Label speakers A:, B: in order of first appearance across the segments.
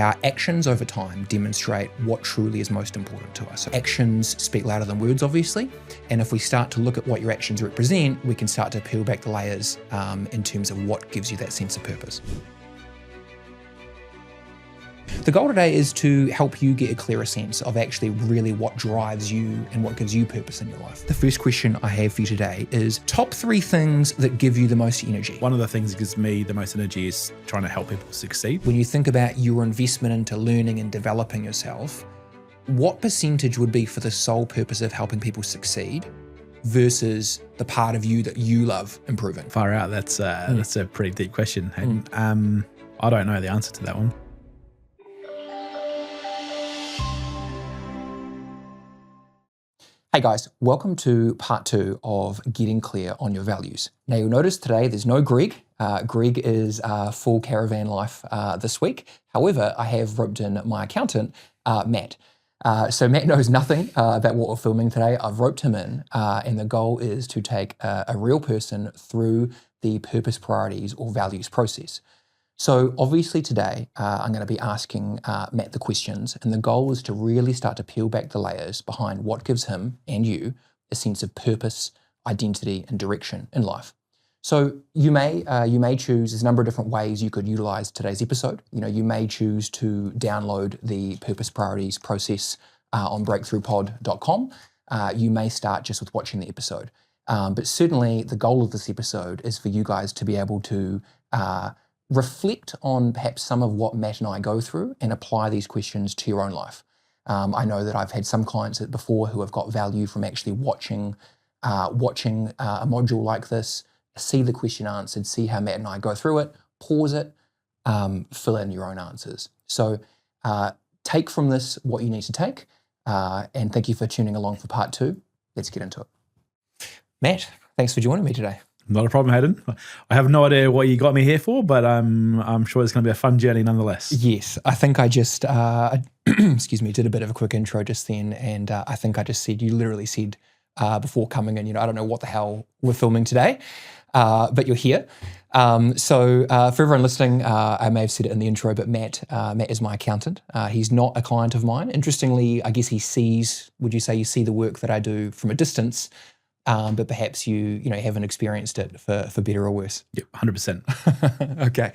A: our actions over time demonstrate what truly is most important to us. So actions speak louder than words, obviously. And if we start to look at what your actions represent, we can start to peel back the layers in terms of what gives you that sense of purpose. The goal today is to help you get a clearer sense of actually really what drives you and what gives you purpose in your life. The first question I have for you today is top 3 things that give you the most energy.
B: One of the things that gives me the most energy is trying to help people succeed.
A: When you think about your investment into learning and developing yourself, what percentage would be for the sole purpose of helping people succeed versus the part of you that you love improving?
B: Far out, that's a pretty deep question, Hayden. I don't know the answer to that one.
A: Hey guys, welcome to part 2 of getting clear on your values. Now you'll notice today there's no Greg. Greg is full caravan life this week. However, I have roped in my accountant, Matt. So Matt knows nothing about what we're filming today. I've roped him in and the goal is to take a real person through the purpose, priorities or values process. So obviously today, I'm going to be asking Matt the questions, and the goal is to really start to peel back the layers behind what gives him and you a sense of purpose, identity, and direction in life. So you may choose, there's a number of different ways you could utilize today's episode. You may choose to download the purpose priorities process on breakthroughpod.com. You may start just with watching the episode. But certainly the goal of this episode is for you guys to be able to reflect on perhaps some of what Matt and I go through and apply these questions to your own life. I know that I've had some clients before who have got value from actually watching a module like this, see the question answered, see how Matt and I go through it, pause it, fill in your own answers. So take from this what you need to take, and thank you for tuning along for part 2. Let's get into it. Matt, thanks for joining me today.
B: Not a problem, Hayden. I have no idea what you got me here for, but I'm sure it's going to be a fun journey nonetheless.
A: Yes, I think I just, excuse me, did a bit of a quick intro just then, and I think I just said, you literally said before coming in, I don't know what the hell we're filming today, but you're here. So for everyone listening, I may have said it in the intro, but Matt is my accountant. He's not a client of mine. Interestingly, I guess he sees, would you say you see the work that I do from a distance? But perhaps you haven't experienced it for better or worse.
B: Yep, 100%.
A: Okay.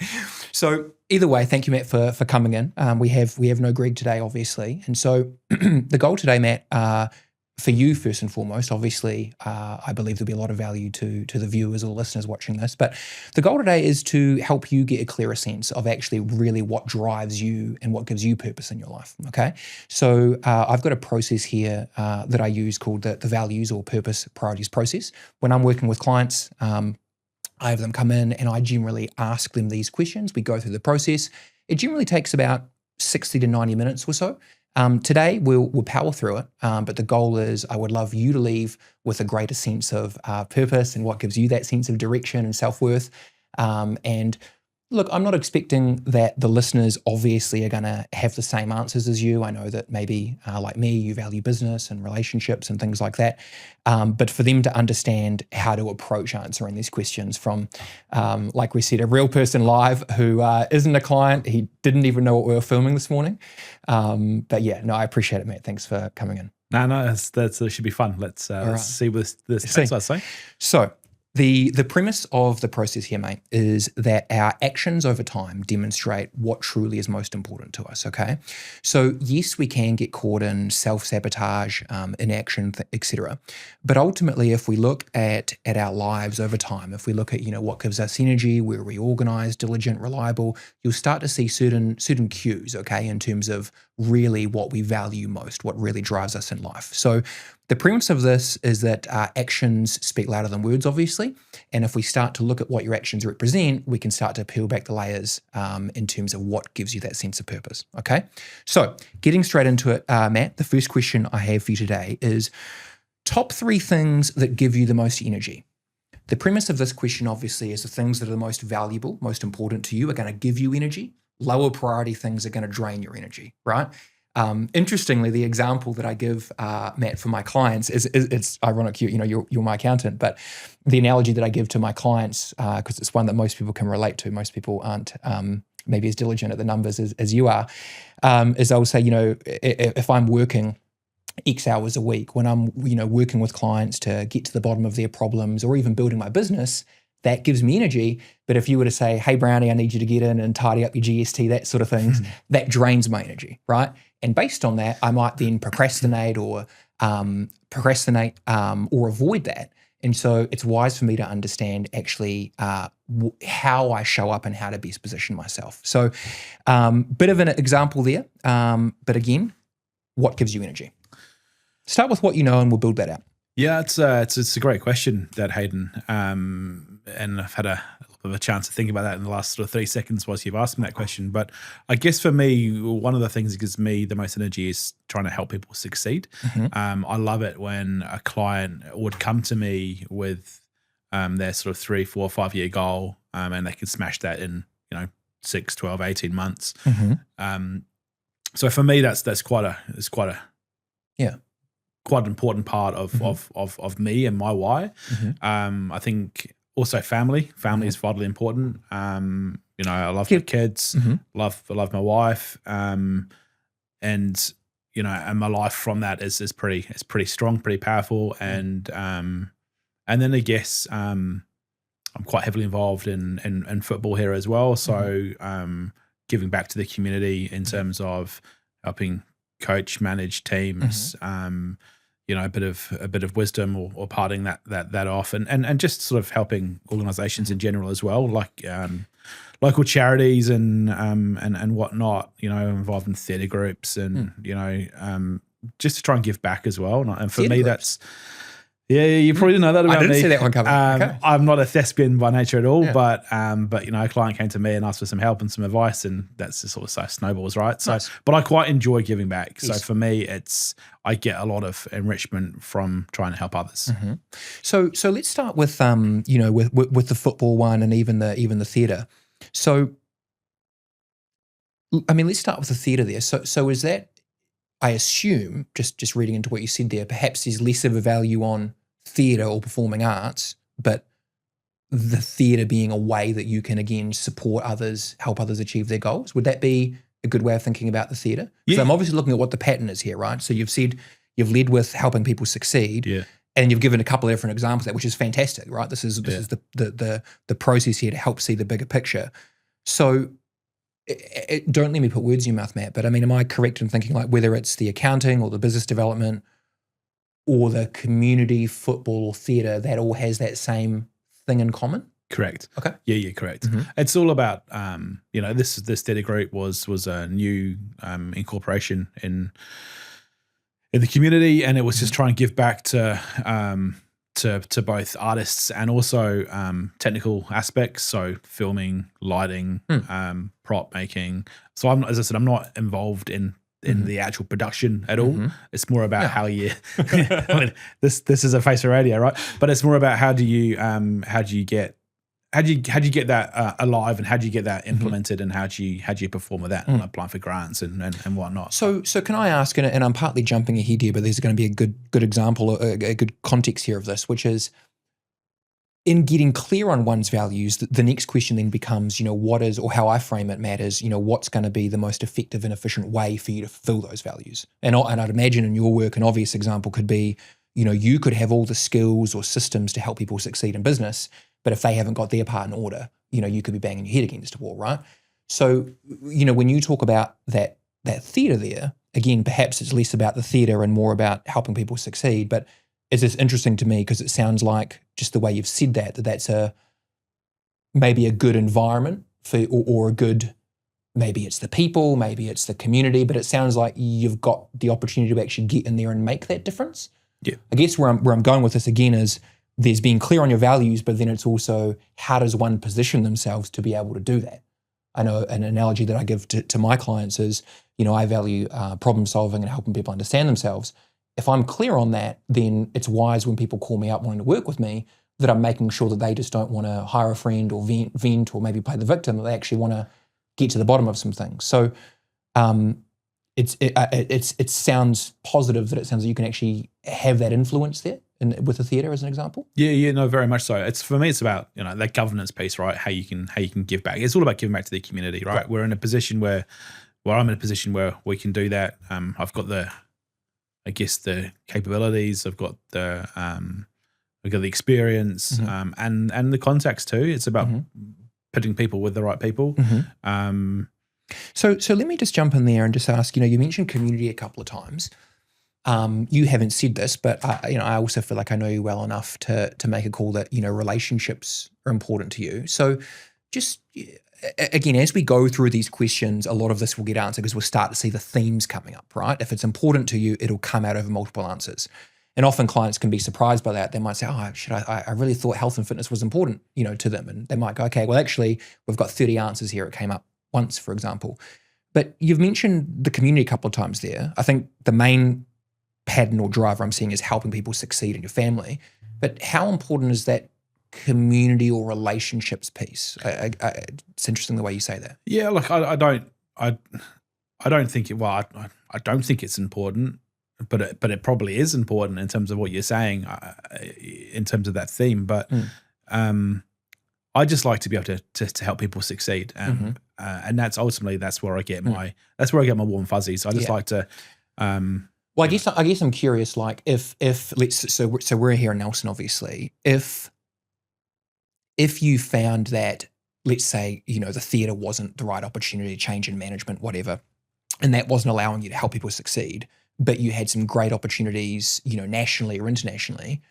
A: So either way, thank you, Matt, for coming in. We have no Greg today, obviously. And so the goal today, Matt, for you first and foremost, obviously, I believe there'll be a lot of value to the viewers or listeners watching this, but the goal today is to help you get a clearer sense of actually really what drives you and what gives you purpose in your life, okay? So I've got a process here that I use called the values or purpose priorities process. When I'm working with clients, I have them come in and I generally ask them these questions. We go through the process. It generally takes about 60 to 90 minutes or so. Today, we'll power through it, but the goal is I would love you to leave with a greater sense of purpose and what gives you that sense of direction and self-worth. And look, I'm not expecting that the listeners obviously are going to have the same answers as you. I know that maybe, like me, you value business and relationships and things like that. But for them to understand how to approach answering these questions from, like we said, a real person live who isn't a client. He didn't even know what we were filming this morning. But yeah, no, I appreciate it, mate. Thanks for coming in.
B: No, that should be fun. Let's see what this takes us, eh?
A: So the premise of the process here, mate, is that our actions over time demonstrate what truly is most important to us, okay? So yes, we can get caught in self-sabotage, inaction, etc. But ultimately, if we look at our lives over time, if we look at, what gives us energy, we're reorganized, diligent, reliable, you'll start to see certain cues, okay, in terms of really what we value most, what really drives us in life. So the premise of this is that actions speak louder than words, obviously. And if we start to look at what your actions represent, we can start to peel back the layers in terms of what gives you that sense of purpose, okay? So getting straight into it, Matt, the first question I have for you today is top 3 things that give you the most energy. The premise of this question, obviously, is the things that are the most valuable, most important to you are going to give you energy. Lower priority things are going to drain your energy, right? Interestingly, the example that I give, Matt, for my clients is it's ironic. You're my accountant, but the analogy that I give to my clients, because it's one that most people can relate to. Most people aren't maybe as diligent at the numbers as you are, is I'll say, if I'm working X hours a week, when I'm, working with clients to get to the bottom of their problems or even building my business, that gives me energy. But if you were to say, hey, Brownie, I need you to get in and tidy up your GST, that sort of things, that drains my energy, right? And based on that, I might then procrastinate or avoid that. And so it's wise for me to understand actually how I show up and how to best position myself. So bit of an example there. But again, what gives you energy? Start with what you know and we'll build that out.
B: Yeah, it's a great question, that Hayden. And I've had a little bit of a chance to think about that in the last sort of 30 seconds whilst you've asked me that question. But I guess for me, one of the things that gives me the most energy is trying to help people succeed. I love it when a client would come to me with their sort of 3, 4, 5 year goal, and they can smash that in 6, 12, 18 months. So for me, that's quite an important part of me and my why. I think also family is vitally important. I love my kids, love my wife, and my life from that is pretty strong, pretty powerful. And then I guess I'm quite heavily involved in football here as well. So giving back to the community in terms of helping coach, manage teams, a bit of wisdom or parting that off, and just sort of helping organisations in general as well, like local charities and whatnot. Involved in theatre groups and just to try and give back as well. And for me, that's. Yeah, you probably didn't know that about me.
A: I didn't see that one coming. Okay.
B: I'm not a thespian by nature at all, but a client came to me and asked for some help and some advice, and that's just sort of snowballs, right? So, nice. But I quite enjoy giving back. Yes. So for me, I get a lot of enrichment from trying to help others.
A: So let's start with with the football one and even the theatre. So, I mean, let's start with the theatre there. So is that? I assume, just reading into what you said there, perhaps there's less of a value on theatre or performing arts, but the theatre being a way that you can, again, support others, help others achieve their goals. Would that be a good way of thinking about the theatre? So I'm obviously looking at what the pattern is here, right? So you've said you've led with helping people succeed, and you've given a couple of different examples of that, which is fantastic, right? This is the process here to help see the bigger picture. So don't let me put words in your mouth, Matt, but I mean, am I correct in thinking like whether it's the accounting or the business development or the community, football or theatre, that all has that same thing in common?
B: Correct.
A: Okay.
B: Yeah, correct. It's all about, this theatre group was a new incorporation in the community, and it was just trying to give back to both artists and also technical aspects, so filming, lighting, prop making. So as I said, I'm not involved in the actual production at all. It's more about how you. I mean, this is a face of radio, right? But it's more about how do you get that alive, and how do you get that implemented, and how do you perform with that, and applying for grants and whatnot.
A: So can I ask, and I'm partly jumping ahead here, but there's going to be a good example, a good context here of this, which is in getting clear on one's values. The next question then becomes, what is, or how I frame it, Matt, is what's going to be the most effective and efficient way for you to fulfill those values. And I'd imagine in your work, an obvious example could be, you could have all the skills or systems to help people succeed in business, but if they haven't got their part in order, you could be banging your head against a wall, right? So, when you talk about that theatre there, again, perhaps it's less about the theatre and more about helping people succeed. But it's just interesting to me because it sounds like, just the way you've said that's maybe a good environment for, or a good, maybe it's the people, maybe it's the community, but it sounds like you've got the opportunity to actually get in there and make that difference. Yeah. I guess where I'm going with this again is, there's being clear on your values, but then it's also how does one position themselves to be able to do that? I know an analogy that I give to my clients is, I value problem solving and helping people understand themselves. If I'm clear on that, then it's wise when people call me up wanting to work with me that I'm making sure that they just don't want to hire a friend or vent or maybe play the victim, that they actually want to get to the bottom of some things. So it sounds positive that it sounds like you can actually have that influence there. with the theatre as an example?
B: Yeah, no, very much so. It's for me, it's about that governance piece, right? How you can give back. It's all about giving back to the community, right? We're in a position where I'm in a position where we can do that. I've got the capabilities. I've got we've got the experience, and the contacts too. It's about putting people with the right people.
A: So let me just jump in there and just ask. You mentioned community a couple of times. You haven't said this, but I also feel like I know you well enough to make a call that relationships are important to you. So just again, as we go through these questions, a lot of this will get answered because we'll start to see the themes coming up, right? If it's important to you, it'll come out over multiple answers. And often clients can be surprised by that. They might say, I really thought health and fitness was important, to them. And they might go, okay, well, actually, we've got 30 answers here. It came up once, for example. But you've mentioned the community a couple of times there. I think the main pattern or driver I'm seeing is helping people succeed in your family. But how important is that community or relationships piece? It's interesting the way you say that.
B: Yeah, look, I don't think it. Well, I don't think it's important, but it probably is important in terms of what you're saying, in terms of that theme. But I just like to be able to help people succeed, and that's ultimately where I get my warm fuzzies. I just like to.
A: Well, I guess I'm curious. Like, if so we're here in Nelson, obviously. If you found that, let's say, the theatre wasn't the right opportunity, change in management, whatever, and that wasn't allowing you to help people succeed, but you had some great opportunities, nationally or internationally,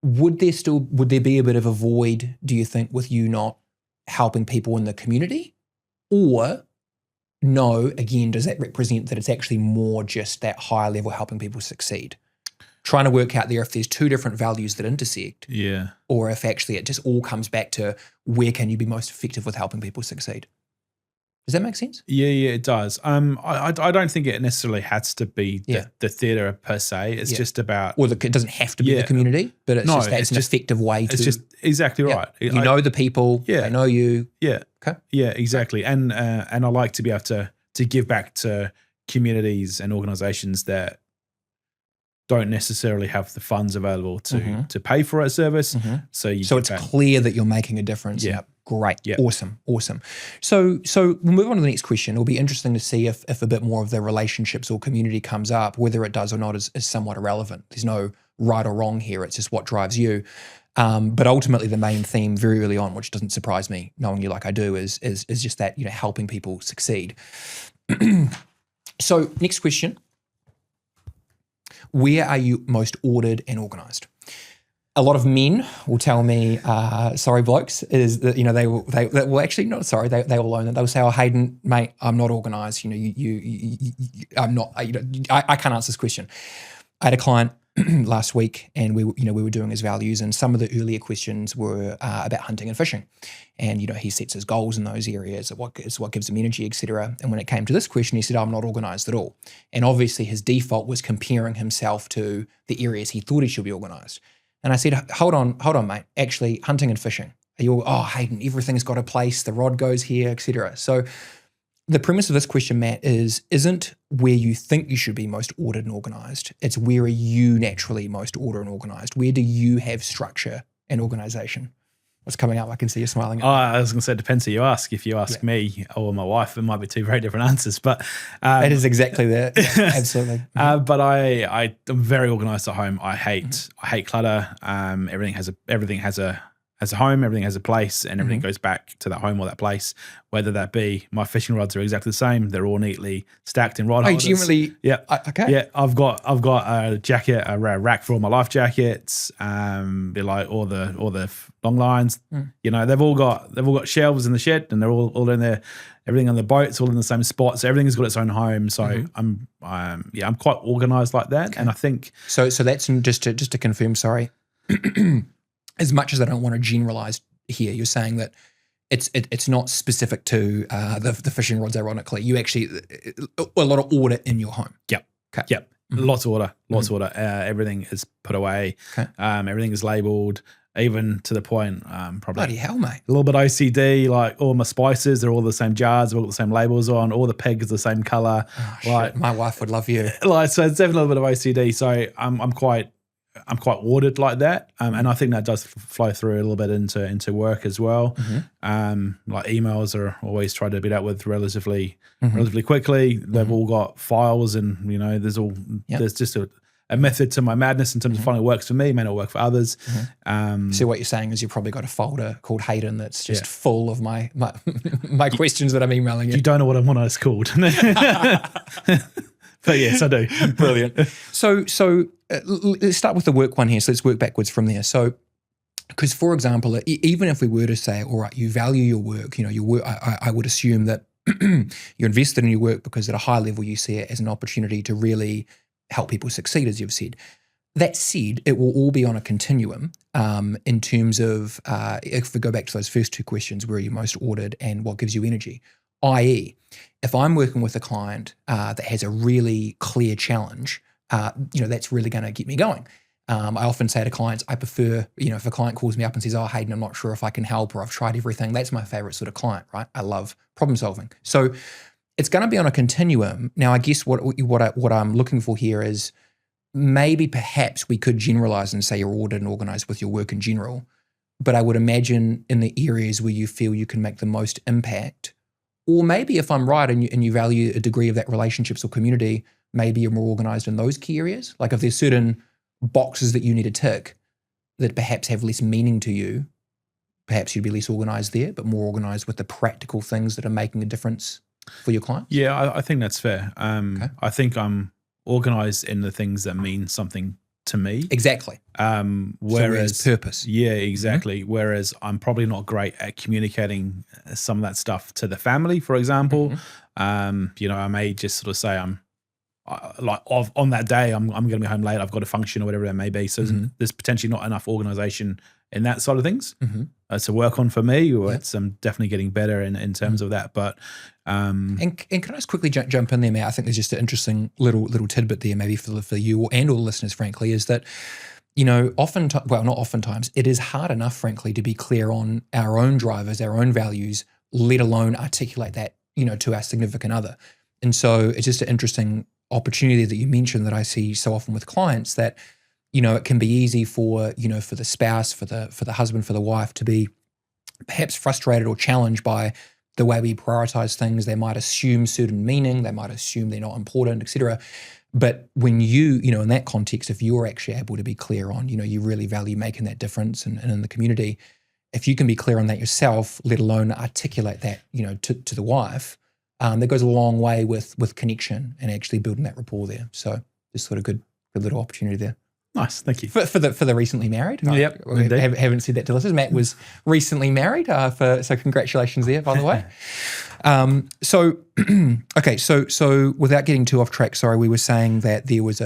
A: would there be a bit of a void, do you think, with you not helping people in the community? Or no, again, does that represent that it's actually more just that higher level helping people succeed? Trying to work out there if there's two different values that intersect.
B: Yeah.
A: Or if actually it just all comes back to where can you be most effective with helping people succeed? Does that make sense?
B: Yeah, it does. I don't think it necessarily has to be the theatre per se. It's just about...
A: Or it doesn't have to be the community, but it's just an effective way to...
B: It's just exactly right.
A: You know the people, they know you.
B: Yeah.
A: Okay.
B: Yeah, exactly. And I like to be able to give back to communities and organisations that don't necessarily have the funds available to pay for a service. So it's
A: clear that you're making a difference.
B: Yeah.
A: Great.
B: Yeah.
A: Awesome. So we'll move on to the next question. It'll be interesting to see if a bit more of the relationships or community comes up. Whether it does or not is somewhat irrelevant. There's no right or wrong here. It's just what drives you. But ultimately the main theme very early on, which doesn't surprise me, knowing you like I do, is just that, helping people succeed. So next question. Where are you most ordered and organized? A lot of men will tell me, sorry, blokes, is that, they will actually not sorry, they will own it. They'll say, oh, Hayden, mate, I'm not organized. I'm not, I can't answer this question. I had a client last week and we were doing his values, and some of the earlier questions were about hunting and fishing. And, he sets his goals in those areas, what gives him energy, etc. And when it came to this question, he said, I'm not organized at all. And obviously his default was comparing himself to the areas he thought he should be organized. And I said, hold on, mate. Actually, hunting and fishing. Hayden, everything's got a place. The rod goes here, etc. So the premise of this question, Matt, isn't where you think you should be most ordered and organized. It's where are you naturally most ordered and organized? Where do you have structure and organization? What's coming up? I can see you smiling.
B: I was going to say, it depends who you ask. If you ask me or my wife, it might be two very different answers. But
A: it is exactly that. Yeah, absolutely.
B: But I'm very organized at home. I hate clutter. Everything has a home, everything has a place, and everything goes back to that home or that place. Whether that be, my fishing rods are exactly the same. They're all neatly stacked in rod holders.
A: Generally,
B: yeah.
A: Okay.
B: Yeah, I've got a jacket, a rack for all my life jackets. Be like all the long lines. They've all got shelves in the shed, and they're all in there. Everything on the boat's all in the same spot, so everything's got its own home. So I'm quite organized like that, and I think
A: so. That's just to confirm. Sorry. As much as I don't want to generalize here, you're saying that it's not specific to the fishing rods, ironically. You actually, a lot of order in your home.
B: Yep.
A: Okay.
B: Yep. Lots of order. Everything is put away.
A: Okay.
B: Everything is labelled, even to the point, probably.
A: Bloody hell, mate.
B: A little bit OCD, like all my spices, they're all the same jars, they've all got the same labels on, all the pegs are the same colour.
A: Oh, shit. My wife would love you.
B: So it's definitely a little bit of OCD. So I'm quite I'm quite ordered like that, and I think that does flow through a little bit into work as well. Like emails are always tried to be dealt with relatively quickly. They've all got files, and there's just a method to my madness in terms of finding what works for me, may not work for others.
A: So what you're saying is you've probably got a folder called Hayden that's just full of my questions that I'm emailing you.
B: You don't know what it's called. But yes, I do.
A: Brilliant. So let's start with the work one here. So let's work backwards from there. So, because for example, even if we were to say, all right, you value your work, your work, I would assume that you're invested in your work because at a high level you see it as an opportunity to really help people succeed, as you've said. That said, it will all be on a continuum in terms of, if we go back to those first two questions, where are you most ordered and what gives you energy? I.e., if I'm working with a client that has a really clear challenge, that's really going to get me going. I often say to clients, I prefer, if a client calls me up and says, oh, Hayden, I'm not sure if I can help or I've tried everything, that's my favorite sort of client, right? I love problem solving. So it's going to be on a continuum. Now, I guess what I'm looking for here is maybe perhaps we could generalize and say you're ordered and organized with your work in general, but I would imagine in the areas where you feel you can make the most impact, or maybe if I'm right and you value a degree of that relationships or community, maybe you're more organized in those key areas. Like if there's certain boxes that you need to tick that perhaps have less meaning to you, perhaps you'd be less organized there, but more organized with the practical things that are making a difference for your clients?
B: Yeah, I think that's fair. Okay. I think I'm organized in the things that mean something to me.
A: Exactly.
B: Whereas
A: purpose.
B: Yeah, exactly. Whereas I'm probably not great at communicating some of that stuff to the family, for example. I may just sort of say on that day I'm going to be home late, I've got a function or whatever it may be. So there's potentially not enough organization in that side of things to work on for me. Or it's definitely getting better in terms of that. But
A: and can I just quickly jump in there, Matt? I think there's just an interesting little tidbit there, maybe for you and all the listeners, frankly, is that not oftentimes, it is hard enough, frankly, to be clear on our own drivers, our own values, let alone articulate that to our significant other. And so it's just an interesting opportunity that you mentioned that I see so often with clients that it can be easy for for the spouse, for the husband, for the wife to be perhaps frustrated or challenged by the way we prioritize things. They might assume certain meaning, they might assume they're not important, etc. But when in that context, if you're actually able to be clear on, you really value making that difference and in the community, if you can be clear on that yourself, let alone articulate that, to the wife, that goes a long way with connection and actually building that rapport there. So just sort of good little opportunity there.
B: Nice, thank you.
A: For the recently married.
B: Yep,
A: I haven't said that to listeners. Matt was recently married, so congratulations there, by the way. So without getting too off track, sorry, we were saying that there was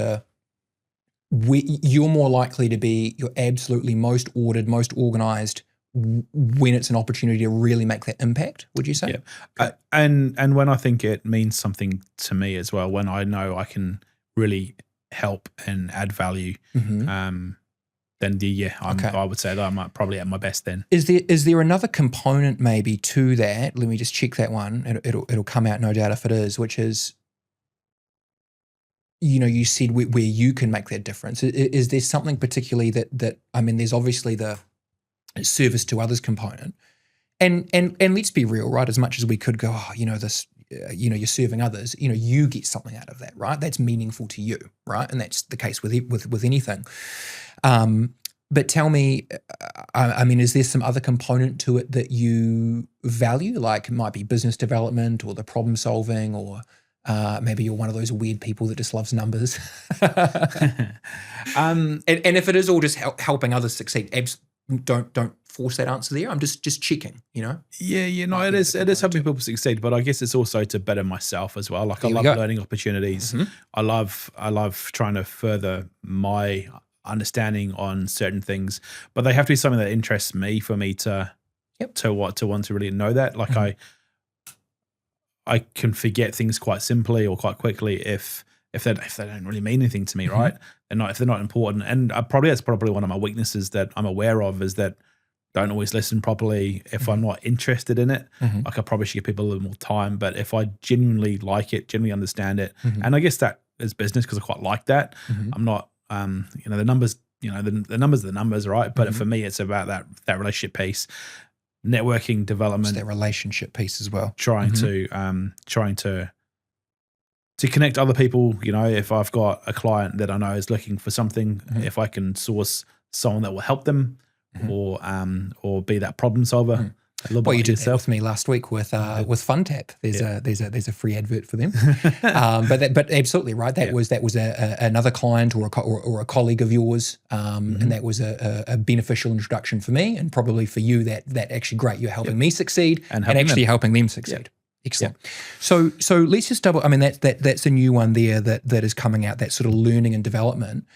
A: you're more likely to be, you're absolutely most ordered, most organized when it's an opportunity to really make that impact, would you say?
B: Yeah. And when I think it means something to me as well, when I know I can really help and add value, then I would say that I'm probably at my best then.
A: Is there another component maybe to that? Let me just check that one. It'll come out no doubt if it is, which is, you said where you can make that difference. Is there something particularly that there's obviously the service to others component, and let's be real, right? As much as we could go, this. You're serving others, you get something out of that, right? That's meaningful to you, right? And that's the case with anything. But tell me, is there some other component to it that you value? Like it might be business development or the problem solving, or maybe you're one of those weird people that just loves numbers. And if it is all just helping others succeed, don't force that answer there. I'm just checking,
B: Yeah, it is helping people succeed, but I guess it's also to better myself as well. Like I love learning opportunities. I love trying to further my understanding on certain things, but they have to be something that interests me for me to want to really know that. Like I can forget things quite simply or quite quickly if they don't really mean anything to me, right? And if they're not important. And that's probably one of my weaknesses that I'm aware of, is that don't always listen properly if I'm not interested in it. Like I probably should give people a little more time, but if I genuinely like it, genuinely understand it, and I guess that is business because I quite like that. I'm not, the numbers the numbers are the numbers, right? But for me, it's about that relationship piece, networking, development,
A: it's that relationship piece as well.
B: Trying to connect other people. If I've got a client that I know is looking for something, if I can source someone that will help them, or be that problem solver.
A: Well, you did that with me last week with FunTap. There's a free advert for them, but absolutely right. That was another client or a colleague of yours, and that was a beneficial introduction for me, and probably for you. That actually great. You're helping me succeed and actually helping them succeed. Excellent. So let's just double. I mean that's a new one there that is coming out. That sort of learning and development.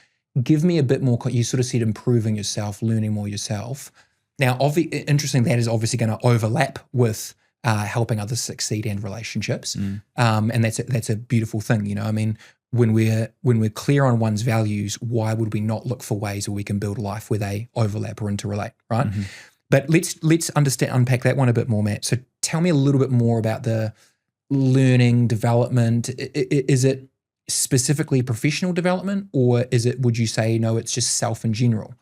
A: Give me a bit more. You sort of said improving yourself, learning more yourself. Now, interesting, that is obviously going to overlap with helping others succeed and relationships, and that's a beautiful thing. I mean, when we're clear on one's values, why would we not look for ways where we can build a life where they overlap or interrelate, right? But let's unpack that one a bit more, Matt. So tell me a little bit more about the learning development. Is it specifically professional development, or would you say no? It's just self in general.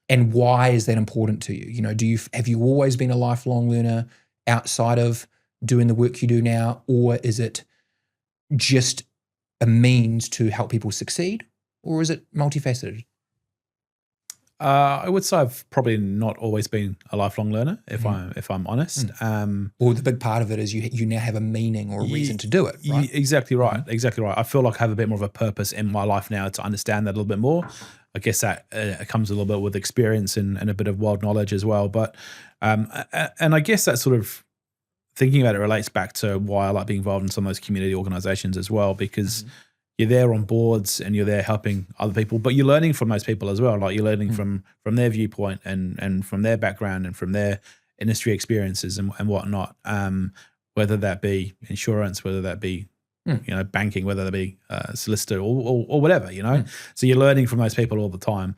A: And why is that important to you? Have you always been a lifelong learner outside of doing the work you do now, or is it just a means to help people succeed, or is it multifaceted?
B: I would say I've probably not always been a lifelong learner, if I'm honest.
A: Well, the big part of it is you now have a meaning or a reason to do it, right?
B: Exactly right. Exactly right. I feel like I have a bit more of a purpose in my life now to understand that a little bit more. I guess that comes a little bit with experience and a bit of world knowledge as well. But and I guess that sort of thinking about it relates back to why I like being involved in some of those community organizations as well, because you're there on boards and you're there helping other people, but you're learning from those people as well. Like you're learning from their viewpoint and from their background and from their industry experiences and whatnot. Whether that be insurance, whether that be banking, whether that be solicitor or whatever, So you're learning from those people all the time.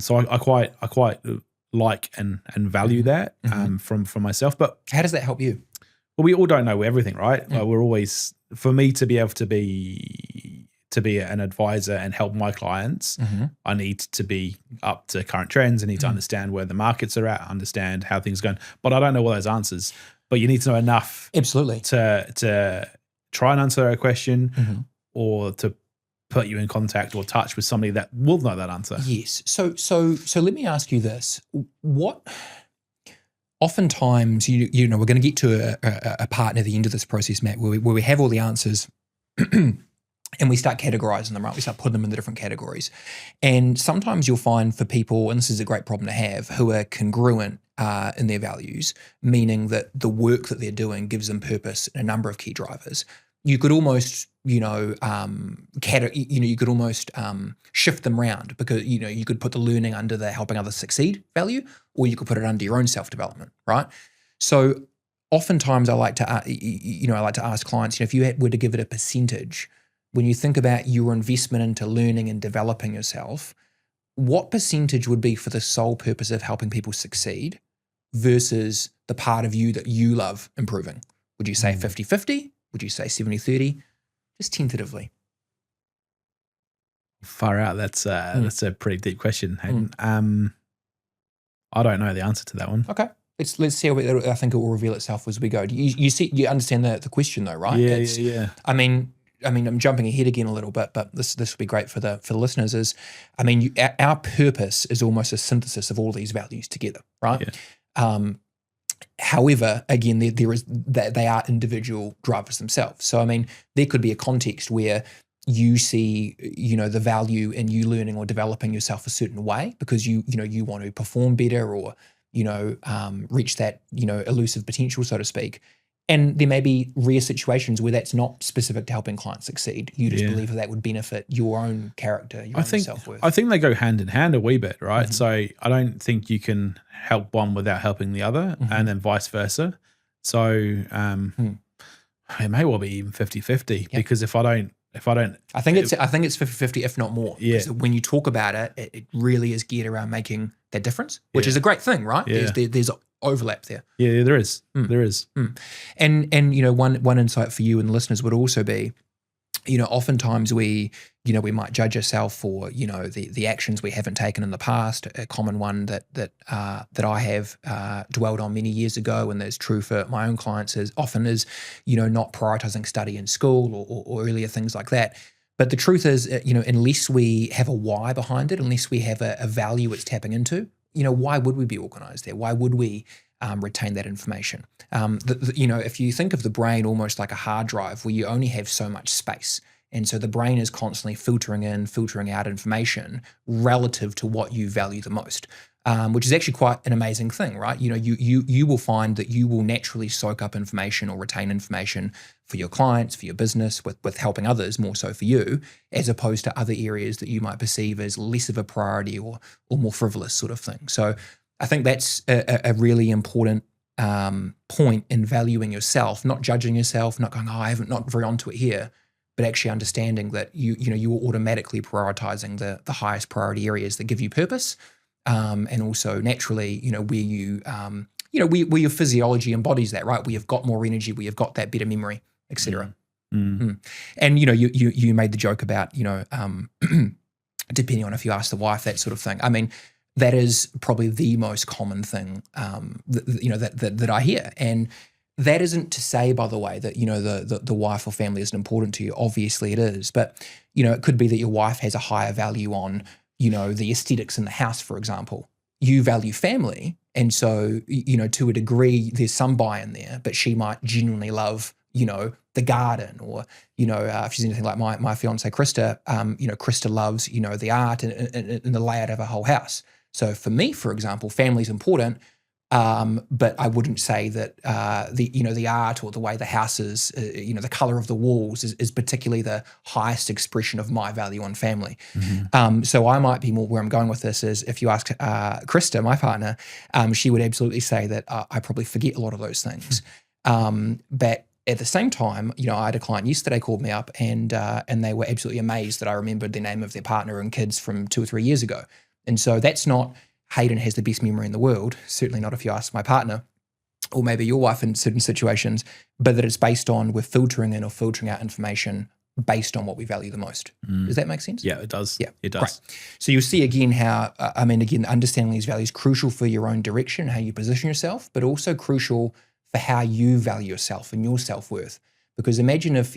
B: So I quite like and value that from myself. But
A: how does that help you?
B: Well, we all don't know everything, right? Like we're always, for me to be able to be an advisor and help my clients, I need to be up to current trends. I need to understand where the markets are at, understand how things are going. But I don't know all those answers. But you need to know enough,
A: absolutely,
B: to try and answer a question, or to put you in contact or touch with somebody that will know that answer.
A: Yes. So let me ask you this: what? Oftentimes, we're going to get to a part near the end of this process, Matt, where we have all the answers. And we start categorizing them, right? We start putting them into different categories. And sometimes you'll find for people, and this is a great problem to have, who are congruent in their values, meaning that the work that they're doing gives them purpose in a number of key drivers. You could almost, you could almost shift them around, because, you could put the learning under the helping others succeed value, or you could put it under your own self-development, right? So oftentimes I like to ask clients, if you were to give it a percentage, when you think about your investment into learning and developing yourself, what percentage would be for the sole purpose of helping people succeed versus the part of you that you love improving? Would you say 50-50? Would you say 70-30? Just tentatively.
B: Far out. That's a pretty deep question, Hayden. I don't know the answer to that one.
A: Okay. Let's see. I think it will reveal itself as we go. You understand the question though, right?
B: Yeah.
A: I mean, I'm jumping ahead again a little bit, but this will be great for the listeners. Our purpose is almost a synthesis of all these values together, right? Yeah. However, again, they are individual drivers themselves. So, there could be a context where you see, the value in you learning or developing yourself a certain way because you want to perform better or reach that elusive potential, so to speak. And there may be rare situations where that's not specific to helping clients succeed. You just believe that would benefit your own character, your own self-worth.
B: I think they go hand in hand a wee bit, right? So I don't think you can help one without helping the other, and then vice versa. So it may well be even 50-50 because if I don't,
A: I think it's 50-50, if not more.
B: Yeah.
A: Because when you talk about it, it really is geared around making that difference, which is a great thing, right?
B: Yeah.
A: There's overlap there.
B: Yeah, there is. There is.
A: And one insight for you and the listeners would also be, oftentimes we might judge ourselves for, the actions we haven't taken in the past. A common one that I have dwelled on many years ago, and that's true for my own clients, is not prioritizing study in school or earlier things like that. But the truth is, unless we have a why behind it, unless we have a value it's tapping into, why would we be organized there? Why would we retain that information? If you think of the brain almost like a hard drive where you only have so much space, and so the brain is constantly filtering in, filtering out information relative to what you value the most, which is actually quite an amazing thing, right? You will find that you will naturally soak up information or retain information for your clients, for your business, with helping others, more so for you, as opposed to other areas that you might perceive as less of a priority or more frivolous sort of thing. So I think that's a really important point in valuing yourself, not judging yourself, not going, I haven't, not very onto it here, but actually understanding that you are automatically prioritizing the highest priority areas that give you purpose, and also naturally, where your physiology embodies that, right? We have got more energy, we have got that better memory, etc. And you made the joke about depending on if you ask the wife, that sort of thing. I mean, that is probably the most common thing that I hear. And that isn't to say, by the way, that the wife or family isn't important to you. Obviously it is, but it could be that your wife has a higher value on the aesthetics in the house, for example. You value family, and so to a degree there's some buy-in there, but she might genuinely love the garden, or if she's anything like my fiance Krista, Krista loves the art and the layout of her whole house. So for me, for example, family's important, but I wouldn't say that the art or the way the house is, the color of the walls is particularly the highest expression of my value on family. So I might be more, where I'm going with this is, if you ask Krista, my partner, she would absolutely say that I probably forget a lot of those things. But at the same time, I had a client yesterday called me up, and they were absolutely amazed that I remembered the name of their partner and kids from 2 or 3 years ago. And so that's not Hayden has the best memory in the world, certainly not if you ask my partner, or maybe your wife in certain situations, but that it's based on, we're filtering in or filtering out information based on what we value the most. Does that make sense?
B: Yeah, it does.
A: Yeah,
B: it does.
A: Right. So you'll see again how, understanding these values is crucial for your own direction, how you position yourself, but also crucial for how you value yourself and your self-worth. Because imagine if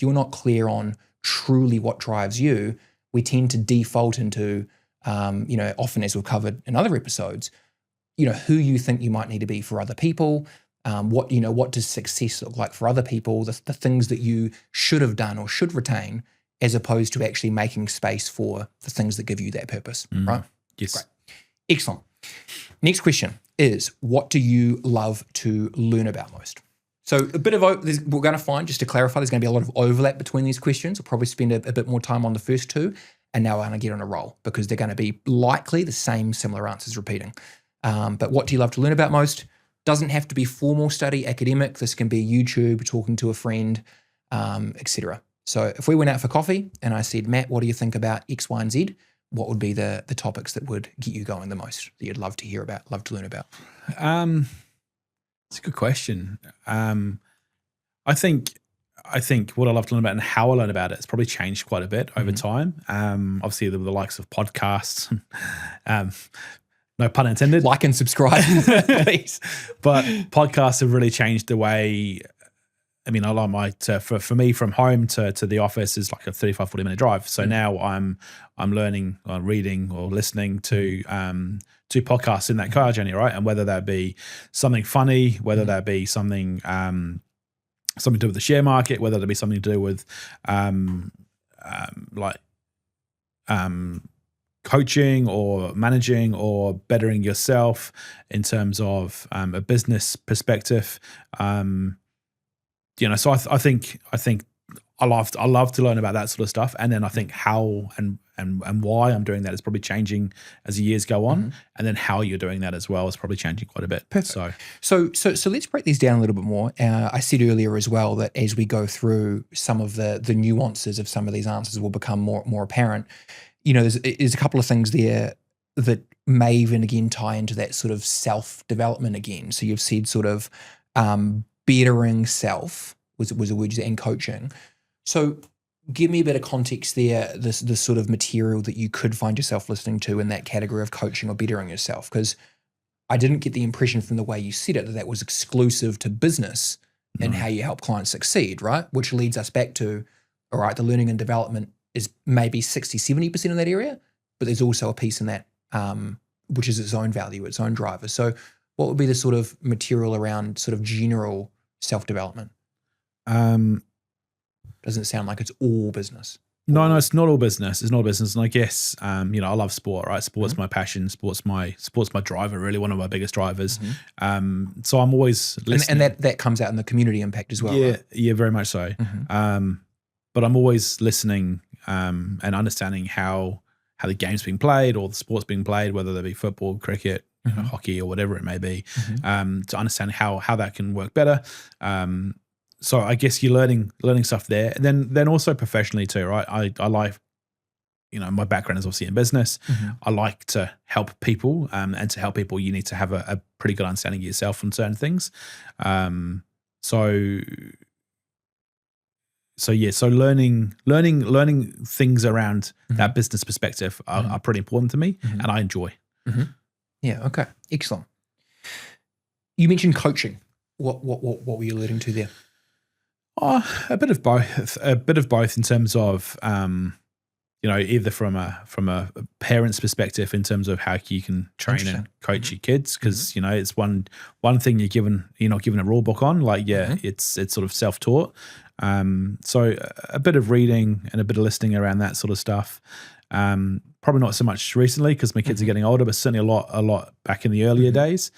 A: you're not clear on truly what drives you, we tend to default into, often, as we've covered in other episodes, who you think you might need to be for other people, what does success look like for other people, the things that you should have done or should retain, as opposed to actually making space for the things that give you that purpose, right?
B: Yes.
A: Great. Excellent. Next question is, what do you love to learn about most? So a bit of, we're going to find, just to clarify, there's going to be a lot of overlap between these questions. We'll probably spend a bit more time on the first two, and now we're going to get on a roll, because they're going to be likely the same similar answers repeating. But what do you love to learn about most? Doesn't have to be formal study, academic. This can be YouTube, talking to a friend, etc. So if we went out for coffee and I said, Matt, what do you think about X, Y, and Z? What would be the topics that would get you going the most, that you'd love to hear about, love to learn about?
B: It's a good question. I think what I love to learn about and how I learn about it has probably changed quite a bit over time. Obviously, the likes of podcasts, no pun intended.
A: Like and subscribe, please.
B: But podcasts have really changed the way. I mean, I like for me, from home to the office is like a 35, 40-minute drive. So now I'm learning or reading or listening to podcasts in that car journey, right? And whether that be something funny, whether that be something something to do with the share market, whether that be something to do with coaching or managing or bettering yourself in terms of a business perspective. So I think I love to learn about that sort of stuff, and then I think how and why I'm doing that is probably changing as the years go on, and then how you're doing that as well is probably changing quite a bit.
A: Perfect. So let's break these down a little bit more. I said earlier as well that as we go through, some of the nuances of some of these answers will become more apparent. There's a couple of things there that may even again tie into that sort of self-development again. So you've said sort of bettering self was a word, and coaching. So give me a bit of context there, this sort of material that you could find yourself listening to in that category of coaching or bettering yourself, because I didn't get the impression from the way you said it that was exclusive to business and how you help clients succeed, right? Which leads us back to, all right, the learning and development is maybe 60, 70% in that area, but there's also a piece in that which is its own value, its own driver. So what would be the sort of material around sort of general self-development? Doesn't sound like it's all business.
B: No, it's not all business. It's not all business. And I guess, I love sport, right? Sport's my passion. Sport's my driver, really, one of my biggest drivers. So I'm always listening.
A: And that comes out in the community impact as well,
B: yeah,
A: right?
B: Yeah, very much so. But I'm always listening and understanding how the game's being played or the sport's being played, whether they be football, cricket, hockey, or whatever it may be, to understand how that can work better. So I guess you're learning stuff there. And then also professionally too, right? I like, my background is obviously in business. I like to help people, and to help people, you need to have a pretty good understanding of yourself on certain things. So learning things around that business perspective are pretty important to me, and I enjoy.
A: Yeah. Okay. Excellent. You mentioned coaching. What were you alluding to there?
B: A bit of both. A bit of both in terms of, either from a parent's perspective in terms of how you can train and coach your kids, because it's one thing you're not given a rule book on. Like, it's sort of self-taught. So a bit of reading and a bit of listening around that sort of stuff. Probably not so much recently because my kids are getting older, but certainly a lot back in the earlier days.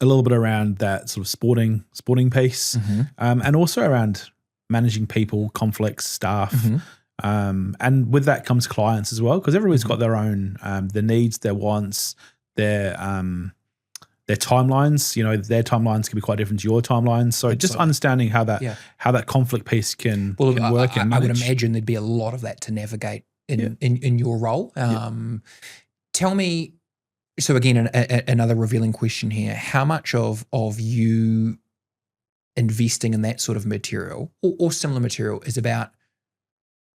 B: A little bit around that sort of sporting piece, and also around managing people, conflicts, staff, and with that comes clients as well, because everybody's got their own their needs, their wants, their timelines. Their timelines can be quite different to your timelines. So just understanding how that conflict piece can work.
A: I would imagine there'd be a lot of that to navigate in your role. Tell me. So again, another revealing question here. How much of you investing in that sort of material or similar material is about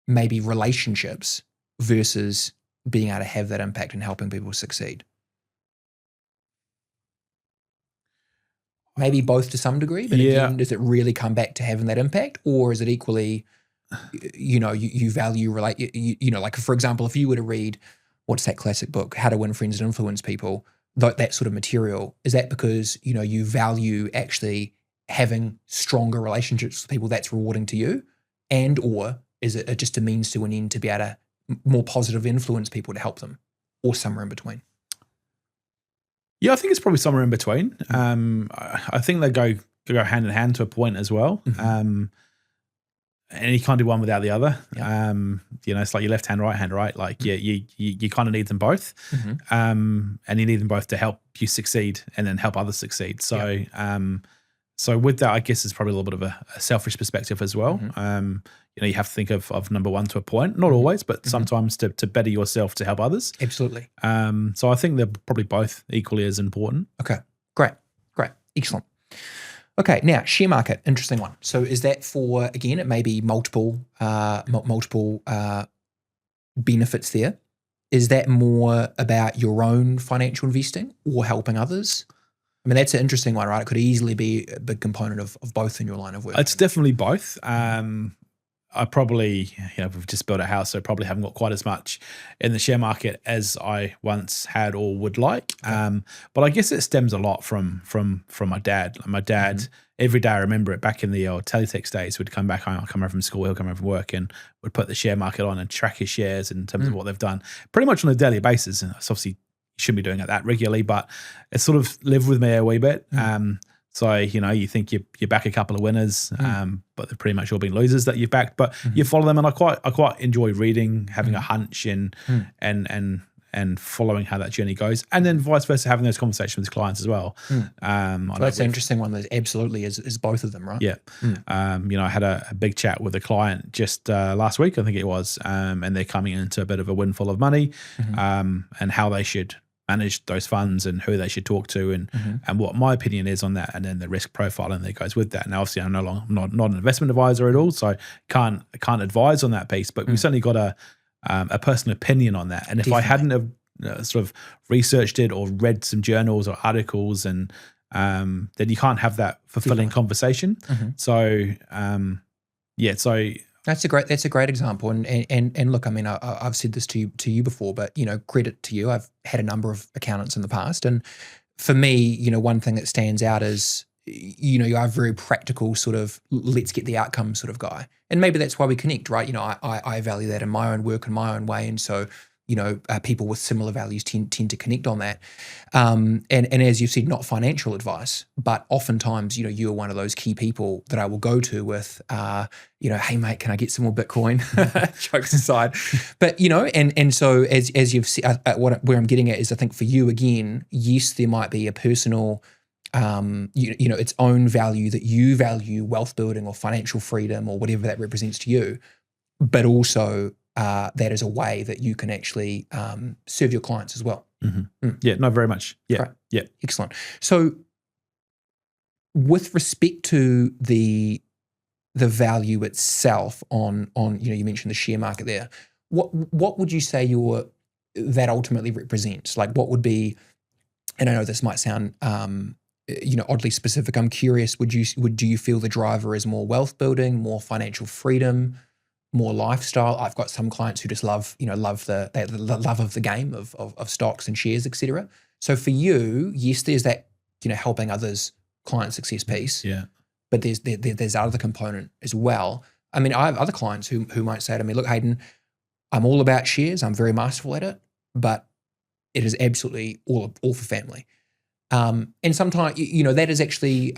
A: maybe relationships versus being able to have that impact and helping people succeed? Maybe both to some degree, but again, does it really come back to having that impact, or is it equally, you value, like for example, if you were to read, what's that classic book, How to Win Friends and Influence People, that sort of material, is that because, you value actually having stronger relationships with people that's rewarding to you? And or is it just a means to an end to be able to more positive influence people to help them, or somewhere in between?
B: Yeah, I think it's probably somewhere in between. I think they go hand in hand to a point as well. And you can't do one without the other. It's like your left hand, right. Like, you kind of need them both. And you need them both to help you succeed and then help others succeed. So, so with that, I guess it's probably a little bit of a selfish perspective as well. You have to think of number one to a point, not always, but sometimes to better yourself to help others.
A: Absolutely.
B: So I think they're probably both equally as important.
A: Okay, great. Excellent. Okay, now share market, interesting one. So is that for, again, it may be multiple benefits there. Is that more about your own financial investing or helping others? I mean, that's an interesting one, right? It could easily be a big component of both in your line of work.
B: It's definitely both. I probably, we've just built a house, so probably haven't got quite as much in the share market as I once had or would like. But I guess it stems a lot from my dad. My dad, every day I remember it, back in the old teletext days, would come back home, I'll come home from school, he'll come home from work, and would put the share market on and track his shares in terms of what they've done pretty much on a daily basis. And it's obviously, you shouldn't be doing it that regularly, but it sort of lived with me a wee bit. So, you think you back a couple of winners, but they're pretty much all been losers that you've backed. But you follow them, and I quite enjoy reading, having a hunch, and following how that journey goes, and then vice versa, having those conversations with clients as well.
A: So that's an interesting one. That absolutely is both of them, right?
B: Yeah. I had a big chat with a client just last week, I think it was, and they're coming into a bit of a windfall of money, and how they should manage those funds and who they should talk to and what my opinion is on that, and then the risk profiling that goes with that. Now, obviously, I'm not an investment advisor at all, so I can't advise on that piece, but we've certainly got a personal opinion on that. And if I hadn't have sort of researched it or read some journals or articles, and then you can't have that fulfilling conversation. So, so
A: that's a great example. And look, I mean, I've said this to you before, but credit to you. I've had a number of accountants in the past, and for me, one thing that stands out is you're a very practical sort of let's get the outcome sort of guy, and maybe that's why we connect, right? I value that in my own work in my own way, and so people with similar values tend to connect on that. And as you've said, not financial advice, but oftentimes, you're one of those key people that I will go to with, hey mate, can I get some more Bitcoin? Jokes aside. But, and so as you've said, where I'm getting at is I think for you again, yes, there might be a personal, its own value that you value, wealth building or financial freedom or whatever that represents to you, but also that is a way that you can actually serve your clients as well.
B: Yeah, no, very much. Yeah,
A: right.
B: Yeah.
A: Excellent. So with respect to the value itself on you mentioned the share market there, what would you say that ultimately represents? Like what would be, and I know this might sound oddly specific, I'm curious, do you feel the driver is more wealth building, more financial freedom, more lifestyle? I've got some clients who just love the love of the game of stocks and shares, etc. So for you, yes, there's that helping others, client success piece.
B: Yeah.
A: But there's other component as well. I mean, I have other clients who might say to me, look, Hayden, I'm all about shares. I'm very masterful at it, but it is absolutely all for family. And sometimes that is actually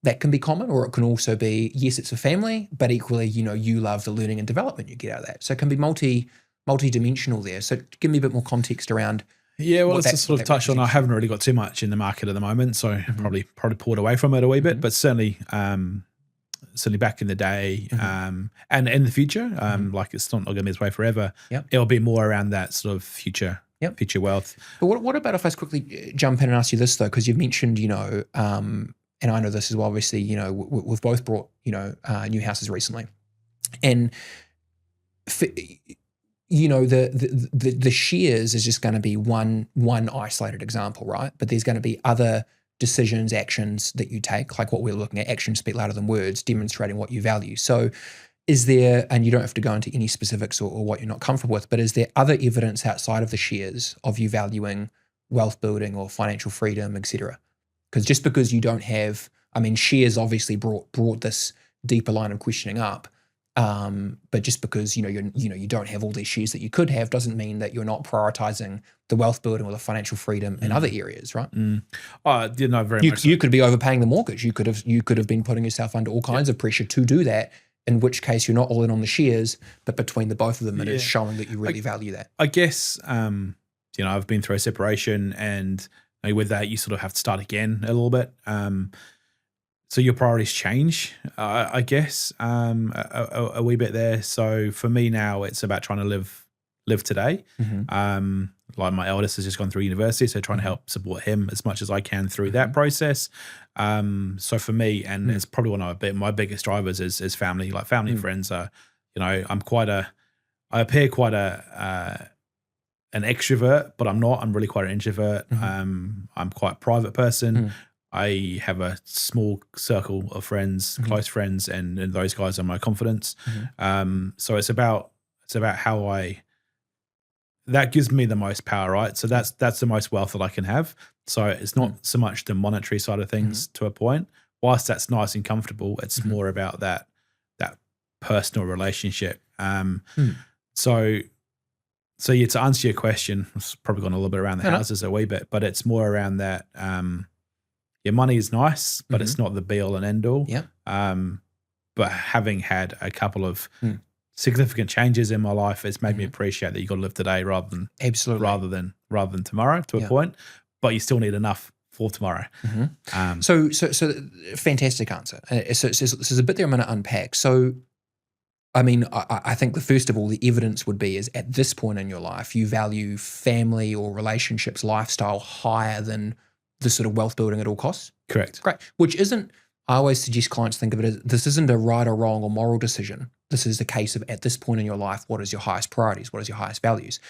A: that can be common, or it can also be, yes, it's for family, but equally, you love the learning and development you get out of that. So it can be multi-dimensional there. So give me a bit more context around.
B: Yeah, well, it's just sort of touched on. I haven't really got too much in the market at the moment, so probably pulled away from it a wee bit, but certainly back in the day, and in the future, like it's not going to be this way forever.
A: Yep.
B: It'll be more around that sort of future wealth.
A: But what about if I quickly jump in and ask you this though, because you've mentioned, and I know this as well, obviously, we've both brought, new houses recently. And, for, the shares is just going to be one isolated example, right? But there's going to be other decisions, actions that you take, like what we're looking at, actions speak louder than words, demonstrating what you value. So is there, and you don't have to go into any specifics or what you're not comfortable with, but is there other evidence outside of the shares of you valuing wealth building or financial freedom, etc.? Because just because you don't have, I mean, shares obviously brought this deeper line of questioning up, but just because you don't have all these shares that you could have doesn't mean that you're not prioritizing the wealth building or the financial freedom in other areas, right?
B: Very much.
A: You could be overpaying the mortgage. You could have been putting yourself under all kinds of pressure to do that. In which case, you're not all in on the shares, but between the both of them, it is showing that you really value that.
B: I guess I've been through a separation, and with that, you sort of have to start again a little bit. So your priorities change, I guess, a wee bit there. So for me now, it's about trying to live today. Like my eldest has just gone through university, so trying to help support him as much as I can through that process. So for me, and it's probably one of my biggest drivers is family. Like family and friends are, I appear quite an extrovert, but I'm not. I'm really quite an introvert. I'm quite a private person. I have a small circle of friends, close friends, and those guys are my confidence. So it's about how that gives me the most power, right? So that's the most wealth that I can have. So it's not so much the monetary side of things to a point. Whilst that's nice and comfortable, it's more about that personal relationship. So yeah, to answer your question, it's probably gone a little bit around the houses a wee bit, but it's more around that. Your money is nice, but it's not the be all and end all.
A: Yeah.
B: But having had a couple of significant changes in my life, it's made me appreciate that you got to live today rather than tomorrow to a point. But you still need enough for tomorrow.
A: So fantastic answer. So there's a bit there I'm going to unpack. So I mean, I think first of all, the evidence would be is at this point in your life, you value family or relationships, lifestyle higher than the sort of wealth building at all costs.
B: Correct.
A: Great. Which isn't, I always suggest clients think of it as this isn't a right or wrong or moral decision. This is a case of at this point in your life, what is your highest priorities? What is your highest values?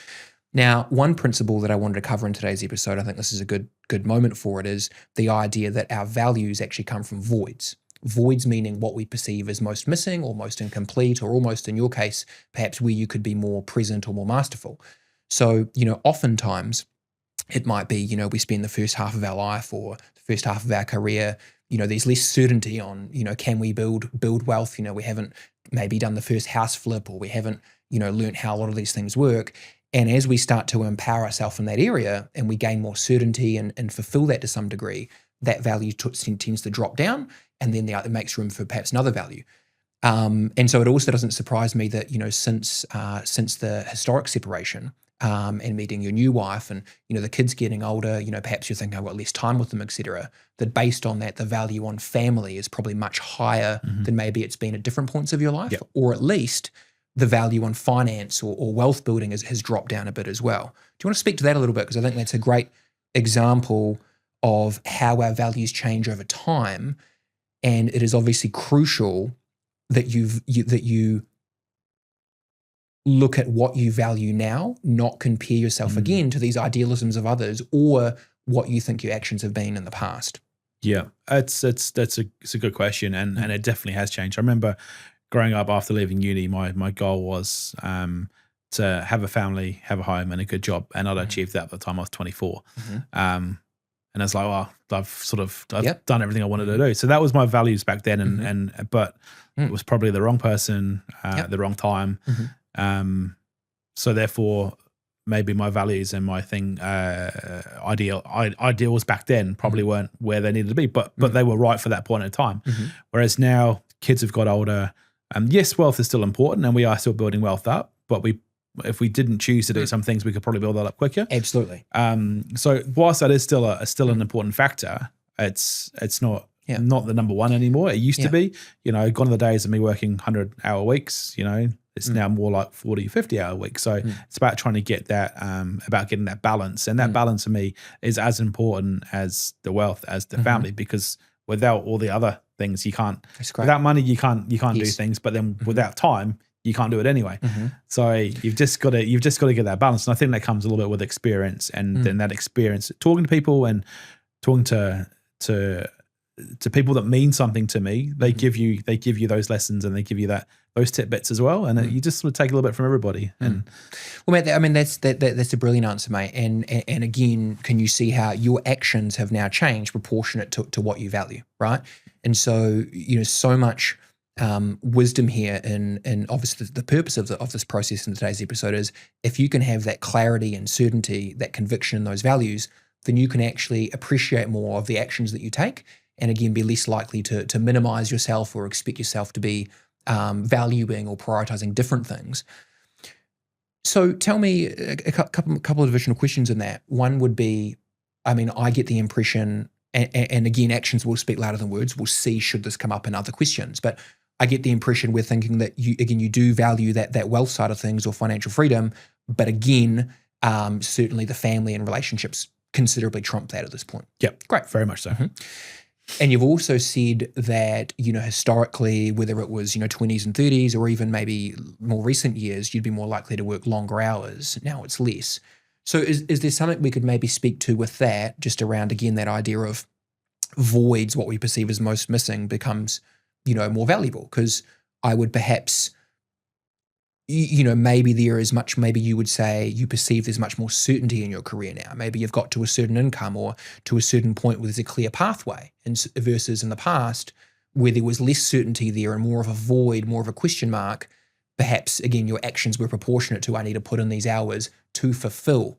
A: Now, one principle that I wanted to cover in today's episode, I think this is a good moment for it, is the idea that our values actually come from voids. Voids meaning what we perceive as most missing or most incomplete, or almost in your case, perhaps where you could be more present or more masterful. So, oftentimes it might be, we spend the first half of our life or the first half of our career, there's less certainty on, can we build wealth? We haven't maybe done the first house flip, or we haven't, learned how a lot of these things work. And as we start to empower ourselves in that area and we gain more certainty and fulfill that to some degree, that value tends to drop down, and then it makes room for perhaps another value. And so it also doesn't surprise me that, since the historic separation and meeting your new wife and, the kids getting older, perhaps you're thinking I've got less time with them, et cetera, that based on that, the value on family is probably much higher than maybe it's been at different points of your life, or at least the value on finance or wealth building has dropped down a bit as well. Do you want to speak to that a little bit? Because I think that's a great example of how our values change over time. And it is obviously crucial that you look at what you value now, not compare yourself again to these idealisms of others or what you think your actions have been in the past.
B: Yeah, it's a good question, and it definitely has changed. I remember growing up after leaving uni, my goal was to have a family, have a home, and a good job, and I'd achieved that by the time I was 24. And I was like, well, I've done everything I wanted to do. So that was my values back then, but it was probably the wrong person at the wrong time. So therefore, maybe my values and my ideals back then probably weren't where they needed to be, but they were right for that point in time. Whereas now, kids have got older. Yes, wealth is still important, and we are still building wealth up, but if we didn't choose to do some things, we could probably build that up quicker.
A: Absolutely.
B: So whilst that is still an important factor, it's not the number one anymore. It used to be, gone are the days of me working 100-hour weeks, it's now more like 40, 50-hour weeks. So it's about trying to get that, about getting that balance. And that balance for me is as important as the wealth, as the family, because without all the other things, you can't, without money, you can't do things, but then without time, you can't do it anyway. So you've just got to get that balance. And I think that comes a little bit with experience, and then that experience, talking to people and talking to people that mean something to me, they give you those lessons, and they give you those tidbits as well. And you just sort of take a little bit from everybody. And
A: well, Matt, I mean, that's a brilliant answer, mate. And again, can you see how your actions have now changed proportionate to what you value, right? And so, so much wisdom here, and obviously the purpose of this process in today's episode is if you can have that clarity and certainty, that conviction in those values, then you can actually appreciate more of the actions that you take, and again be less likely to minimize yourself or expect yourself to be valuing or prioritizing different things. So tell me a couple of additional questions in that. One would be, I mean, I get the impression, and again, actions will speak louder than words. We'll see should this come up in other questions, but I get the impression we're thinking that you do value that wealth side of things or financial freedom, but again, certainly the family and relationships considerably trump that at this point.
B: Yep, great, very much so.
A: And you've also said that, historically, whether it was, 20s and 30s or even maybe more recent years, you'd be more likely to work longer hours. Now it's less. So is there something we could maybe speak to with that, just around, again, that idea of voids, what we perceive as most missing becomes, more valuable? Because I would perhaps, maybe there is much, maybe you would say you perceive there's much more certainty in your career now. Maybe you've got to a certain income or to a certain point where there's a clear pathway, and versus in the past where there was less certainty there and more of a void, more of a question mark. Perhaps, again, your actions were proportionate to, I need to put in these hours to fulfill,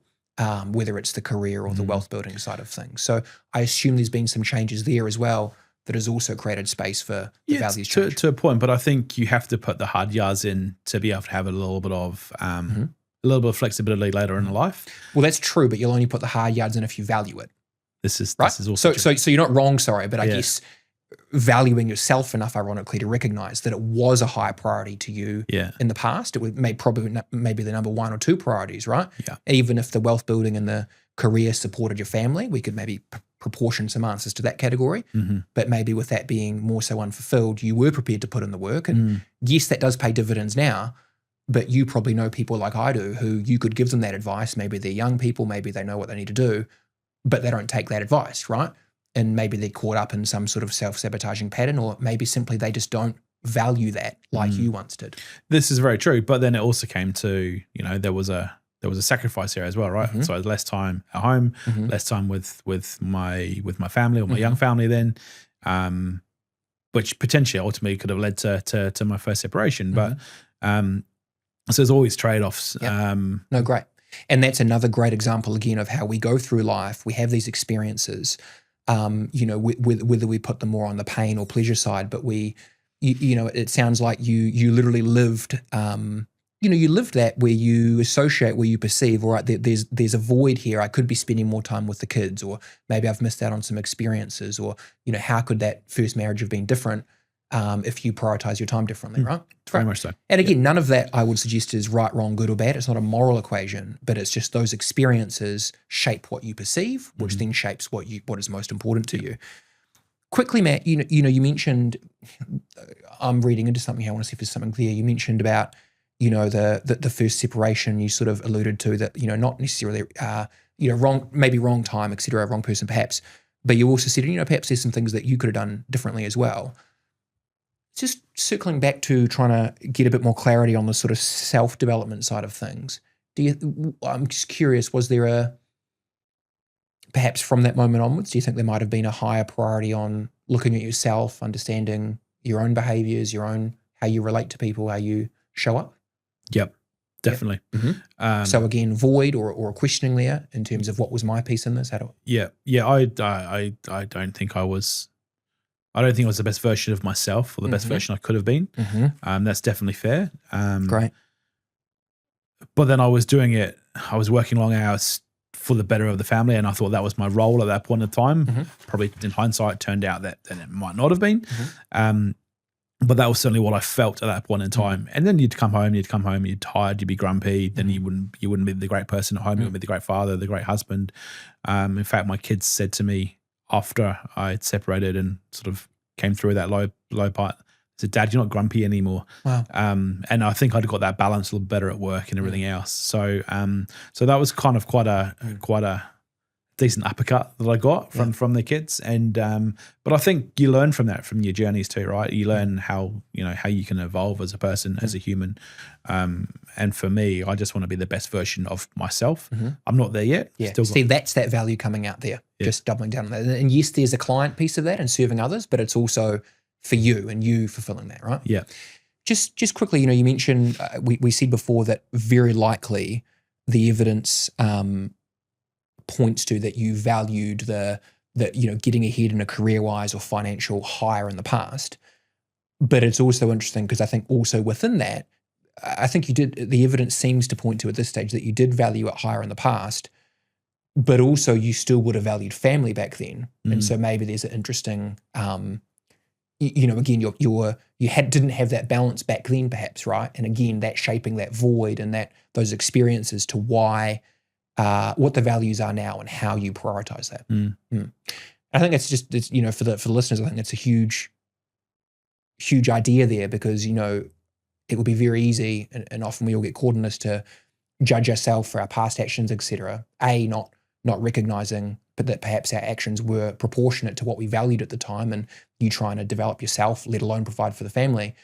A: whether it's the career or the wealth building side of things. So I assume there's been some changes there as well that has also created space for the values change.
B: To a point, but I think you have to put the hard yards in to be able to have a little bit of flexibility later in life.
A: Well, that's true, but you'll only put the hard yards in if you value it.
B: This is
A: right.
B: Also
A: so you're not wrong, sorry, but I guess valuing yourself enough, ironically, to recognize that it was a high priority to you in the past. It would maybe the number 1 or 2 priorities, right?
B: Yeah.
A: Even if the wealth building and the career supported your family, we could maybe proportion some answers to that category. But maybe with that being more so unfulfilled, you were prepared to put in the work. And yes, that does pay dividends now, but you probably know people like I do who you could give them that advice. Maybe they're young people, maybe they know what they need to do, but they don't take that advice, right? And maybe they're caught up in some sort of self-sabotaging pattern, or maybe simply they just don't value that like you once did.
B: This is very true. But then it also came to, there was a sacrifice here as well, right? So I had less time at home, less time with my family or my young family then, which potentially ultimately could have led to my first separation. But so there's always trade-offs.
A: Yep. No, great. And that's another great example again of how we go through life. We have these experiences, whether we put them more on the pain or pleasure side, but it sounds like you literally lived, you lived that where you associate, where you perceive, all right, there's a void here. I could be spending more time with the kids, or maybe I've missed out on some experiences, or, how could that first marriage have been different if you prioritize your time differently, right?
B: Very much so.
A: And again, none of that I would suggest is right, wrong, good or bad. It's not a moral equation, but it's just those experiences shape what you perceive, which then shapes what is most important to you. Quickly, Matt, you mentioned, I'm reading into something here. I want to see if there's something there. You mentioned about, the first separation. You sort of alluded to that, not necessarily, wrong time, et cetera, wrong person perhaps. But you also said, perhaps there's some things that you could have done differently as well. Just circling back to trying to get a bit more clarity on the sort of self-development side of things. I'm just curious, was there perhaps from that moment onwards, do you think there might have been a higher priority on looking at yourself, understanding your own behaviors, how you relate to people, how you show up?
B: Yep, definitely.
A: Yep. So again, void or questioning there in terms of what was my piece in this? I don't think I was the best version of myself or the best version I could have been. That's definitely fair. Great.
B: But then I was working long hours for the better of the family, and I thought that was my role at that point in time. Probably in hindsight, turned out that it might not have been. But that was certainly what I felt at that point in time. And then you'd come home, you'd tired, you'd be grumpy. Then you wouldn't be the great person at home. You wouldn't be the great father, the great husband. In fact, my kids said to me after I had separated and sort of came through that low part, I said, "Dad, you're not grumpy anymore."
A: Wow.
B: And I think I'd got that balance a little better at work and everything else. So that was kind of quite a decent uppercut that I got from the kids. And but I think you learn from that, from your journeys too, right? You learn how you can evolve as a person, as a human. And for me, I just want to be the best version of myself. I'm not there yet.
A: Yeah. See, that's that value coming out there. Just doubling down on that. And yes, there's a client piece of that and serving others, but it's also for you and you fulfilling that, right?
B: Yeah.
A: Just quickly, you mentioned, we said before that very likely the evidence points to that you valued the getting ahead in a career-wise or financial higher in the past. But it's also interesting because I think also within that, I think the evidence seems to point to at this stage that you did value it higher in the past, but also you still would have valued family back then. And so maybe there's an interesting, again, you didn't have that balance back then perhaps, right? And again, that shaping that void and those experiences to why, what the values are now and how you prioritize that. I think it's for the listeners, I think it's a huge idea there because, it will be very easy and often we all get caught in this to judge ourselves for our past actions, etc. Not recognizing but that perhaps our actions were proportionate to what we valued at the time and you trying to develop yourself, let alone provide for the family,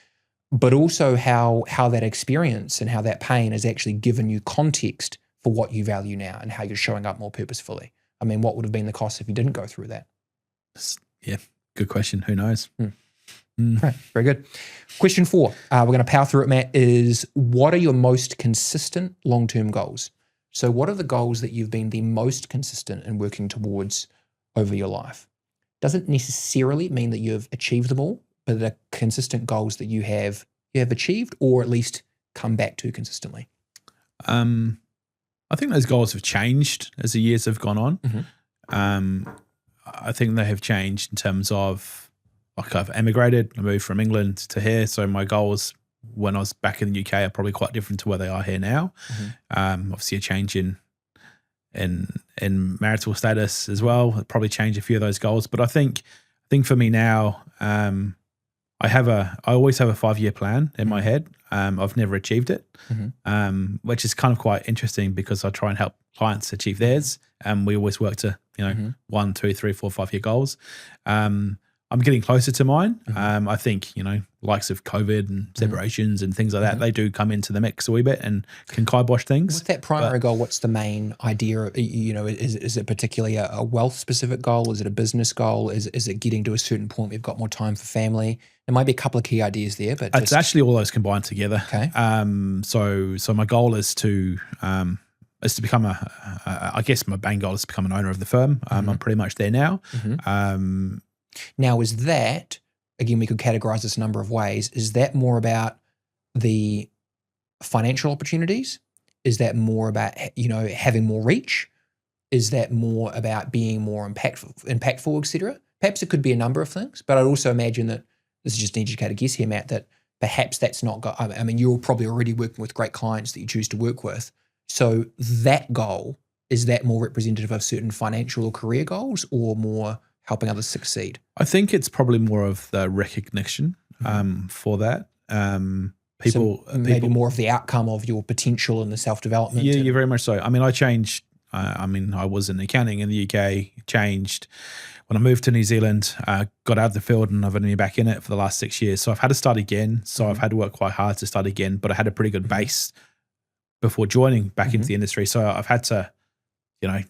A: but also how that experience and how that pain has actually given you context for what you value now and how you're showing up more purposefully. I mean, what would have been the cost if you didn't go through that?
B: Yeah, good question. Who knows?
A: Right, very good. Question 4, we're going to power through it, Matt, is what are your most consistent long-term goals? So what are the goals that you've been the most consistent in working towards over your life? Doesn't necessarily mean that you've achieved them all, but they're consistent goals that you have achieved or at least come back to consistently.
B: I think those goals have changed as the years have gone on. I think they have changed in terms of like I've emigrated. I moved from England to here. So my goals when I was back in the UK are probably quite different to where they are here now. Obviously a change in marital status as well. It'll probably change a few of those goals. But I think for me now, I always have a 5-year plan in my head. I've never achieved it, which is kind of quite interesting because I try and help clients achieve theirs. And we always work to, 1, 2, 3, 4, 5-year goals. I'm getting closer to mine. I think, likes of COVID and separations and things like that, they do come into the mix a wee bit and can kibosh things.
A: With that primary goal, what's the main idea? Is it particularly a wealth specific goal? Is it a business goal? Is it getting to a certain point we've got more time for family? There might be a couple of key ideas there, but
B: it's actually all those combined together.
A: Okay.
B: So my goal is to become I guess my main goal is to become an owner of the firm. I'm pretty much there now.
A: Now, is that, again, we could categorize this a number of ways. Is that more about the financial opportunities? Is that more about, having more reach? Is that more about being more impactful, et cetera? Perhaps it could be a number of things, but I'd also imagine that, this is just an educated guess here, Matt, that perhaps that's not, you're probably already working with great clients that you choose to work with. So that goal, is that more representative of certain financial or career goals or more helping others succeed?
B: I think it's probably more of the recognition for that. People
A: maybe more of the outcome of your potential and the self-development.
B: Yeah, you're very much so. I changed. I was in accounting in the UK, changed when I moved to New Zealand, got out of the field and I've only been back in it for the last 6 years. So I've had to start again. So I've had to work quite hard to start again, but I had a pretty good base before joining back into the industry. So I've had to,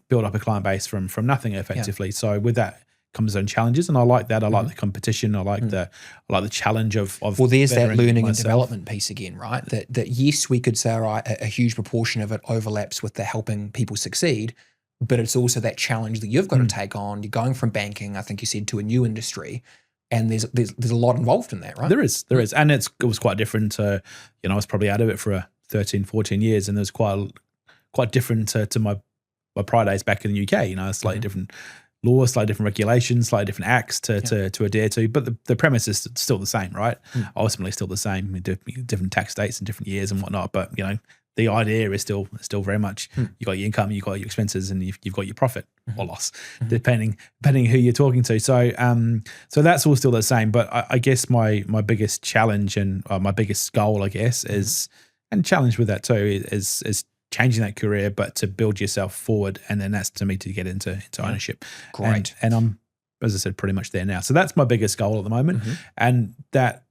B: build up a client base from nothing effectively. Yeah. So with that comes own challenges, and I like that. I like the competition. I like the challenge of.
A: Well, there's that learning and development piece again, right? That yes, we could say, all right, a huge proportion of it overlaps with the helping people succeed, but it's also that challenge that you've got to take on. You're going from banking, I think you said, to a new industry, and there's a lot involved in that, right?
B: There is, and it was quite different. I was probably out of it for 13, 14 years, and there's quite different to my prior days back in the UK. Slightly different laws, slightly different regulations, slightly different acts to adhere to, but the premise is still the same, right? Ultimately still the same, different tax dates and different years and whatnot, but the idea is still very much you got your income, you got your expenses, and you've got your profit or loss, depending who you're talking to. So so that's all still the same, but I guess my biggest challenge and my biggest goal, I guess, is, and challenge with that too, is changing that career, but to build yourself forward, and then that's to me to get into ownership.
A: Great.
B: And I'm, as I said, pretty much there now. So that's my biggest goal at the moment, and that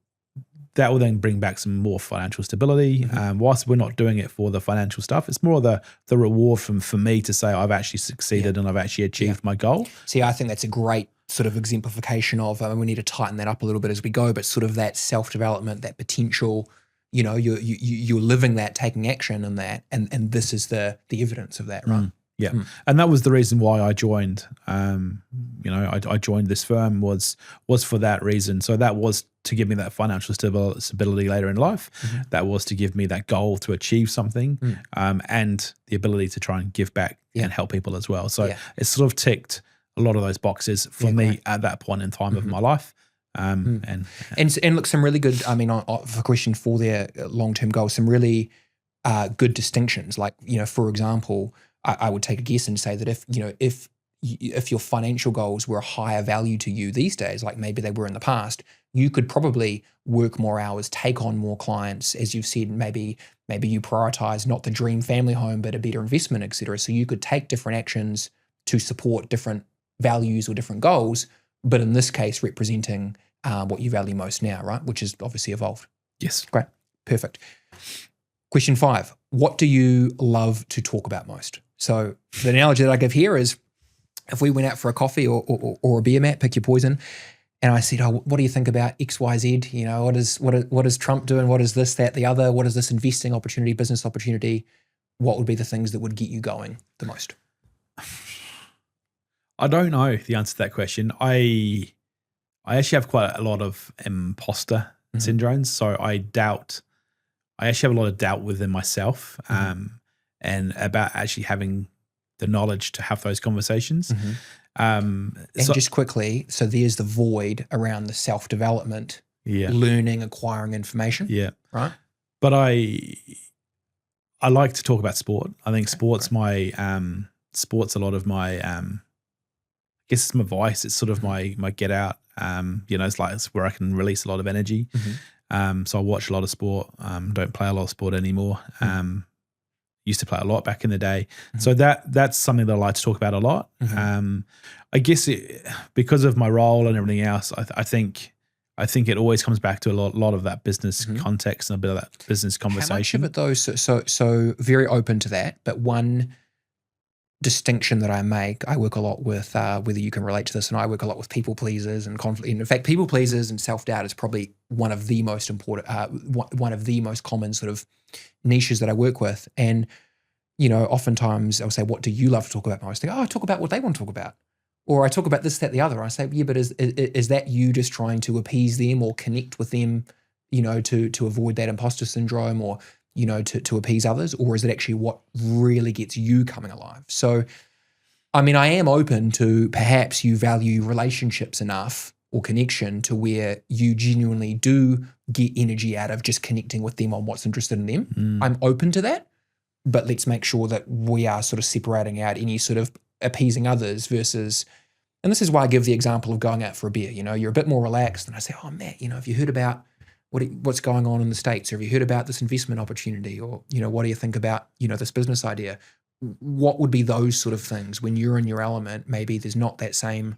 B: will then bring back some more financial stability. Whilst we're not doing it for the financial stuff, it's more the reward for me to say I've actually succeeded and I've actually achieved my goal.
A: See, I think that's a great sort of exemplification of, we need to tighten that up a little bit as we go, but sort of that self-development, that potential. You're living that, taking action in that, and this is the evidence of that, right?
B: Yeah, and that was the reason why I joined. I joined this firm was for that reason. So that was to give me that financial stability later in life. That was to give me that goal to achieve something, and the ability to try and give back and help people as well. So it sort of ticked a lot of those boxes for me at that point in time of my life. And
A: look, some really good, for question 4 there, long-term goals, some really good distinctions. Like, for example, I would take a guess and say that if your financial goals were a higher value to you these days, like maybe they were in the past, you could probably work more hours, take on more clients. As you've said, maybe you prioritize not the dream family home, but a better investment, et cetera. So you could take different actions to support different values or different goals, but in this case, representing what you value most now, right? Which is obviously evolved.
B: Yes.
A: Great. Perfect. Question 5. What do you love to talk about most? So the analogy that I give here is, if we went out for a coffee or a beer, Matt, pick your poison, and I said, what do you think about X, Y, Z? What is Trump doing? What is this, that, the other? What is this investing opportunity, business opportunity? What would be the things that would get you going the most?
B: I don't know the answer to that question. I actually have quite a lot of imposter syndromes. So I actually have a lot of doubt within myself, and about actually having the knowledge to have those conversations.
A: And just quickly, so there's the void around the self-development, learning, acquiring information.
B: Yeah.
A: Right.
B: But I like to talk about sport. I think sport's my sport's a lot of my I guess it's my vice. It's sort of my get out. It's where I can release a lot of energy. So I watch a lot of sport. Don't play a lot of sport anymore. Used to play a lot back in the day. So that's something that I like to talk about a lot. I guess because of my role and everything else, I think it always comes back to a lot of that business context and a bit of that business conversation.
A: How much of it though? So very open to that. But one distinction that I make, I work a lot with, whether you can relate to this, and I work a lot with people pleasers and conflict. In fact, people pleasers and self-doubt is probably one of the most important, one of the most common sort of niches that I work with. And, oftentimes I'll say, what do you love to talk about most? They go, I talk about what they want to talk about. Or I talk about this, that, the other. I say, yeah, but is that you just trying to appease them or connect with them, to avoid that imposter syndrome or, to appease others? Or is it actually what really gets you coming alive? So, I mean, I am open to perhaps you value relationships enough or connection to where you genuinely do get energy out of just connecting with them on what's interested in them. I'm open to that, but let's make sure that we are sort of separating out any sort of appeasing others versus, and this is why I give the example of going out for a beer. You're a bit more relaxed, and I say, oh Matt, have you heard about what's going on in the States? Or have you heard about this investment opportunity? Or what do you think about this business idea? What would be those sort of things when you're in your element? Maybe there's not that same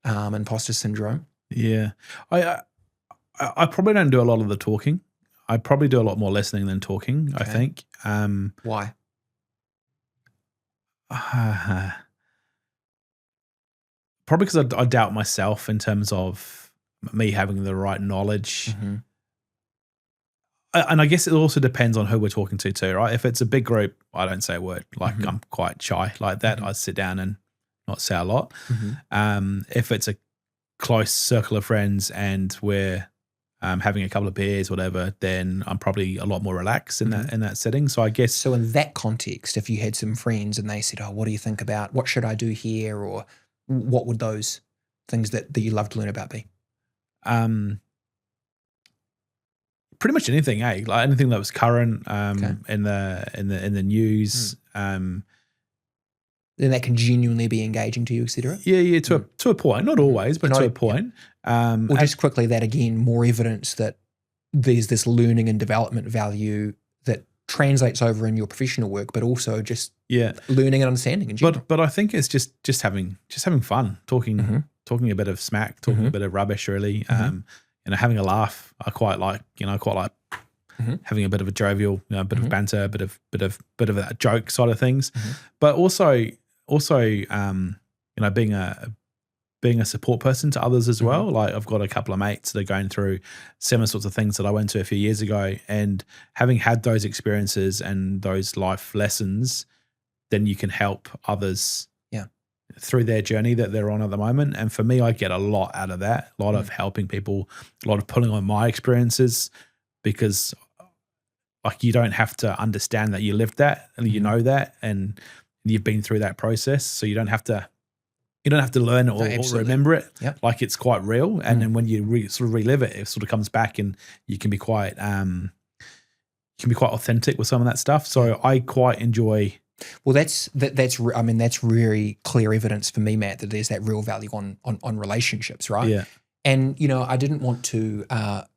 A: imposter syndrome.
B: Yeah, I probably don't do a lot of the talking. I probably do a lot more listening than talking. Okay. I think.
A: Why?
B: Probably because I doubt myself in terms of me having the right knowledge. And I guess it also depends on who we're talking to too, right? If it's a big group, I don't say a word. Like I'm quite shy like that. I sit down and not say a lot. If it's a close circle of friends and we're having a couple of beers, whatever, then I'm probably a lot more relaxed in that setting. So I guess.
A: So in that context, if you had some friends and they said, oh, what do you think about, what should I do here? Or what would those things that you love to learn about be?
B: Pretty much anything, like anything that was current in the news.
A: Then that can genuinely be engaging to you, etc.
B: Yeah, to a point, not always, but to a point.
A: Well, just quickly, that again, more evidence that there's this learning and development value that translates over in your professional work, but also just learning and understanding in general.
B: But I think it's just having fun, talking a bit of smack, talking a bit of rubbish, really. Having a laugh. I quite like having a bit of a jovial, a bit of banter, a bit of that joke side of things, but also being a support person to others as well. Like I've got a couple of mates that are going through similar sorts of things that I went to a few years ago, and having had those experiences and those life lessons, then you can help others through their journey that they're on at the moment. And for me, I get a lot out of that, a lot of helping people, a lot of pulling on my experiences, because like you don't have to understand that you lived that and you know that and you've been through that process. So you don't have to learn or remember it.
A: Yep.
B: Like it's quite real. And then when you sort of relive it, it sort of comes back and you can be quite authentic with some of that stuff. So I quite enjoy.
A: Well, that's really clear evidence for me, Matt, that there's that real value on relationships, right?
B: Yeah.
A: And, I didn't want to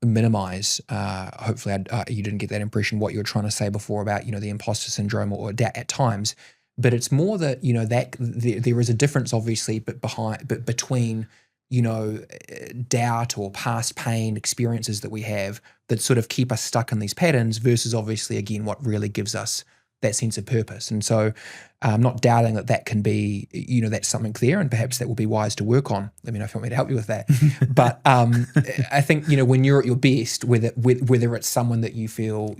A: minimize, hopefully you didn't get that impression, what you were trying to say before about, the imposter syndrome or doubt at times, but it's more that, that there is a difference obviously, but between, doubt or past pain experiences that we have that sort of keep us stuck in these patterns versus obviously, again, what really gives us that sense of purpose. And so I'm not doubting that can be, that's something there, and perhaps that will be wise to work on. Let me know if you want me to help you with that. But I think, when you're at your best, whether it's someone that you feel,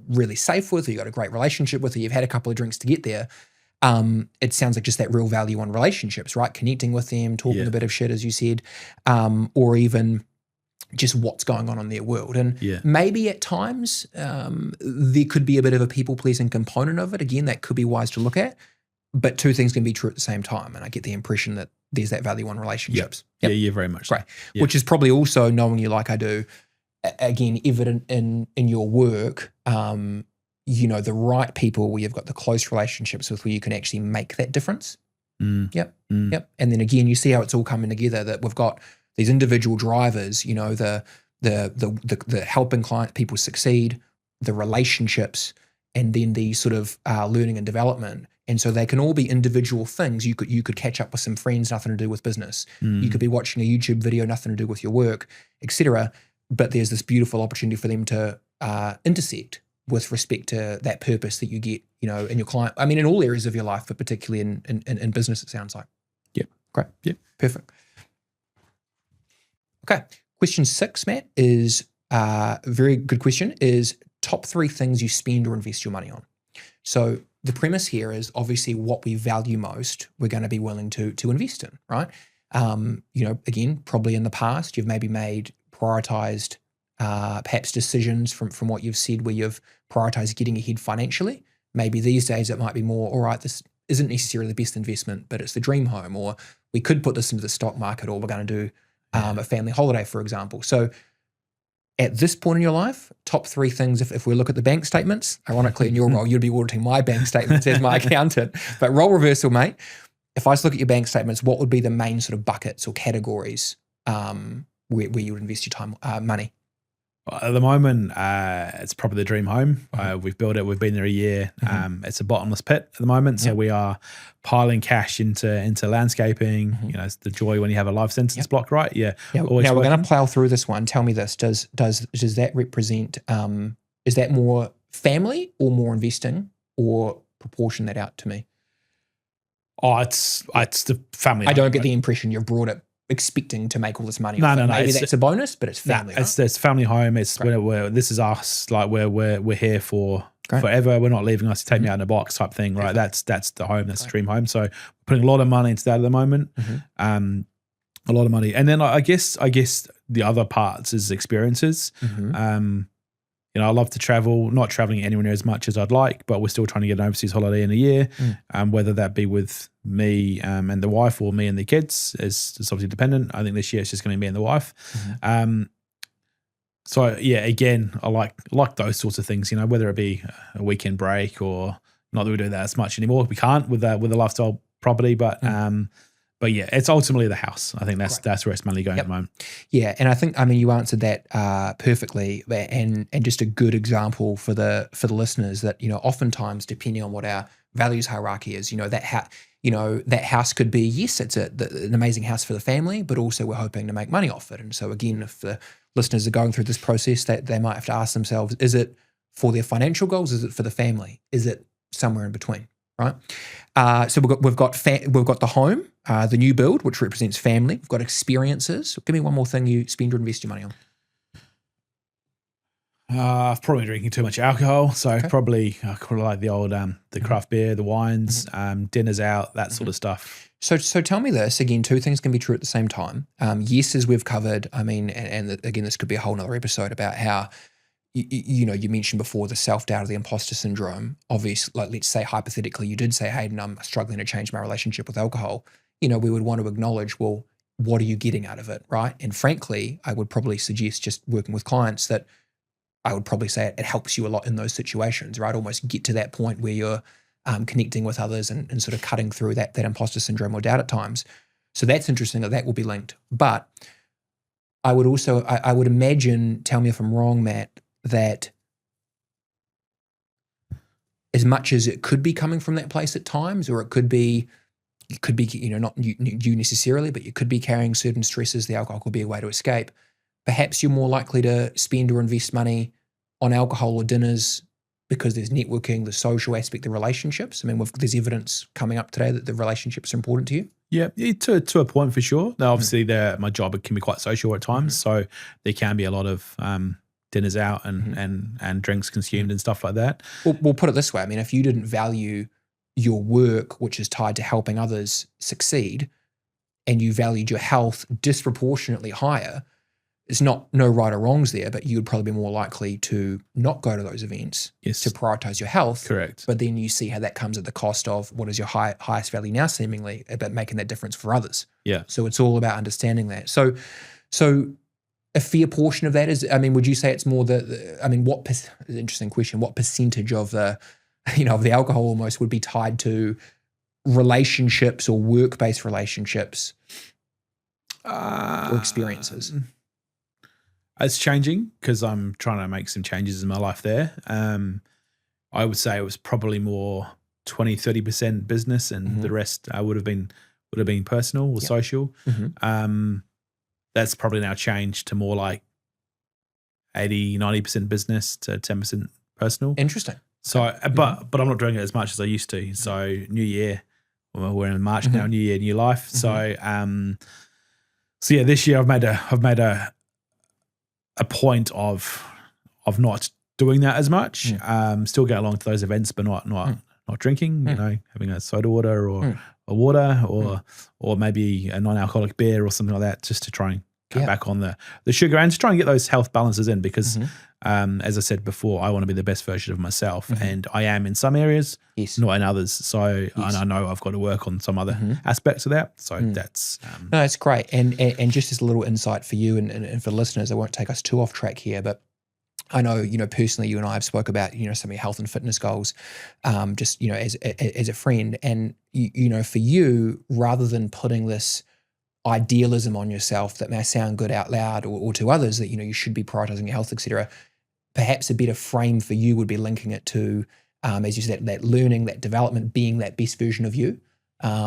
A: really safe with, or you got a great relationship with, or you've had a couple of drinks to get there, it sounds like just that real value on relationships, right? Connecting with them, talking a bit of shit, as you said, or even just what's going on in their world. And maybe at times there could be a bit of a people-pleasing component of it. Again, that could be wise to look at, but two things can be true at the same time. And I get the impression that there's that value on relationships.
B: Yeah, very much.
A: Great.
B: Yep.
A: Which is probably also, knowing you like I do, again, evident in your work, the right people where you've got the close relationships with, where you can actually make that difference. Yep. And then again, you see how it's all coming together, that we've got these individual drivers, the helping people succeed, the relationships, and then the sort of learning and development. And so they can all be individual things. You could catch up with some friends, nothing to do with business. You could be watching a YouTube video, nothing to do with your work, etc. But there's this beautiful opportunity for them to intersect with respect to that purpose that you get, in your client. I mean, in all areas of your life, but particularly in business, it sounds like.
B: Yep.
A: Great.
B: Yep.
A: Perfect. Okay. Question 6, Matt, is a very good question, is top 3 things you spend or invest your money on. So the premise here is obviously what we value most, we're going to be willing to invest in, right? Again, probably in the past, you've maybe prioritized perhaps decisions from what you've said, where you've prioritized getting ahead financially. Maybe these days it might be more, all right, this isn't necessarily the best investment, but it's the dream home, or we could put this into the stock market, or we're going to do a family holiday, for example. So at this point in your life, top 3 things, if we look at the bank statements, ironically in your role, you'd be auditing my bank statements as my accountant, but role reversal, mate. If I just look at your bank statements, what would be the main sort of buckets or categories where you would invest your time, money?
B: At the moment, it's probably the dream home. We've built it. We've been there a year. It's a bottomless pit at the moment. So we are piling cash into landscaping. It's the joy when you have a life sentence block, right? Yeah.
A: Now we're going to plow through this one. Tell me this: does that represent? Is that more family or more investing, or proportion that out to me?
B: Oh, it's the family.
A: I don't get the impression you've brought it expecting to make all this money.
B: No.
A: Maybe that's a bonus, but it's family.
B: Right? It's family home. It's where this is us. Like we're here for forever. We're not leaving us to take me out in a box type thing, right? That's the home. That's the dream home. So we're putting a lot of money into that at the moment. A lot of money, and then I guess the other parts is experiences. I love to travel, not traveling anywhere near as much as I'd like, but we're still trying to get an overseas holiday in a year, whether that be with me and the wife, or me and the kids. It's obviously dependent. I think this year it's just going to be me and the wife. So yeah, again, I like those sorts of things, whether it be a weekend break, or not that we do that as much anymore. We can't with a lifestyle property, but yeah, it's ultimately the house. I think that's where it's mainly going at the moment. Yeah,
A: and I think you answered that perfectly, and just a good example for the listeners that oftentimes, depending on what our values hierarchy is, that house could be, yes, it's an amazing house for the family, but also we're hoping to make money off it. And so again, if the listeners are going through this process, that they might have to ask themselves: is it for their financial goals? Is it for the family? Is it somewhere in between? Right. So we've got the home, the new build, which represents family. We've got experiences. Give me one more thing you spend or invest your money on.
B: Probably drinking too much alcohol. So probably I quite like the old the craft beer, the wines, dinners out, that sort of stuff.
A: So tell me this again. 2 things can be true at the same time. Yes, as we've covered. And again, this could be a whole nother episode about how. You mentioned before the self-doubt or the imposter syndrome. Obviously, like, let's say hypothetically, you did say, Hayden, I'm struggling to change my relationship with alcohol. We would want to acknowledge, well, what are you getting out of it, right? And frankly, I would probably suggest, just working with clients, that I would probably say it helps you a lot in those situations, right? Almost get to that point where you're connecting with others and sort of cutting through that imposter syndrome or doubt at times. So that's interesting that will be linked. But I would also, I would imagine, tell me if I'm wrong, Matt, that as much as it could be coming from that place at times, or it could be, not you necessarily, but you could be carrying certain stresses. The alcohol could be a way to escape. Perhaps you're more likely to spend or invest money on alcohol or dinners because there's networking, the social aspect, the relationships. There's evidence coming up today that the relationships are important to you.
B: Yeah, to a point for sure. Now, obviously, my job can be quite social at times, so there can be a lot of dinners out and drinks consumed and stuff like that.
A: We'll put it this way. If you didn't value your work, which is tied to helping others succeed, and you valued your health disproportionately higher, it's not no right or wrongs there, but you would probably be more likely to not go to those events
B: Yes.
A: to prioritize your health.
B: Correct.
A: But then you see how that comes at the cost of what is your highest value now, seemingly, about making that difference for others.
B: Yeah.
A: So it's all about understanding that. So a fair portion of that is, I mean, would you say it's more interesting question, what percentage of the, of the alcohol almost would be tied to relationships or work-based relationships or experiences?
B: It's changing because I'm trying to make some changes in my life there. I would say it was probably more 20-30% business, and the rest would have been personal or social. That's probably now changed to more like 80-90% business to 10% personal.
A: Interesting.
B: So, but I'm not doing it as much as I used to. So, New Year, well, we're in March now. New Year, new life. So, so yeah, this year I've made a point of not doing that as much. Still get along to those events, but not drinking. Having a soda water or a water or maybe a non-alcoholic beer or something like that, just to try and cut back on the sugar and to try and get those health balances in, because as I said before, I want to be the best version of myself, and I am in some areas, not in others. So and I know I've got to work on some other aspects of that. So that's
A: no, it's great. And just as a little insight for you and for listeners, I won't take us too off track here, but I know, personally, you and I have spoke about, some of your health and fitness goals, just, as a friend. And, for you, rather than putting this idealism on yourself that may sound good out loud or to others that, you should be prioritizing your health, et cetera, perhaps a better frame for you would be linking it to, as you said, that learning, that development, being that best version of you.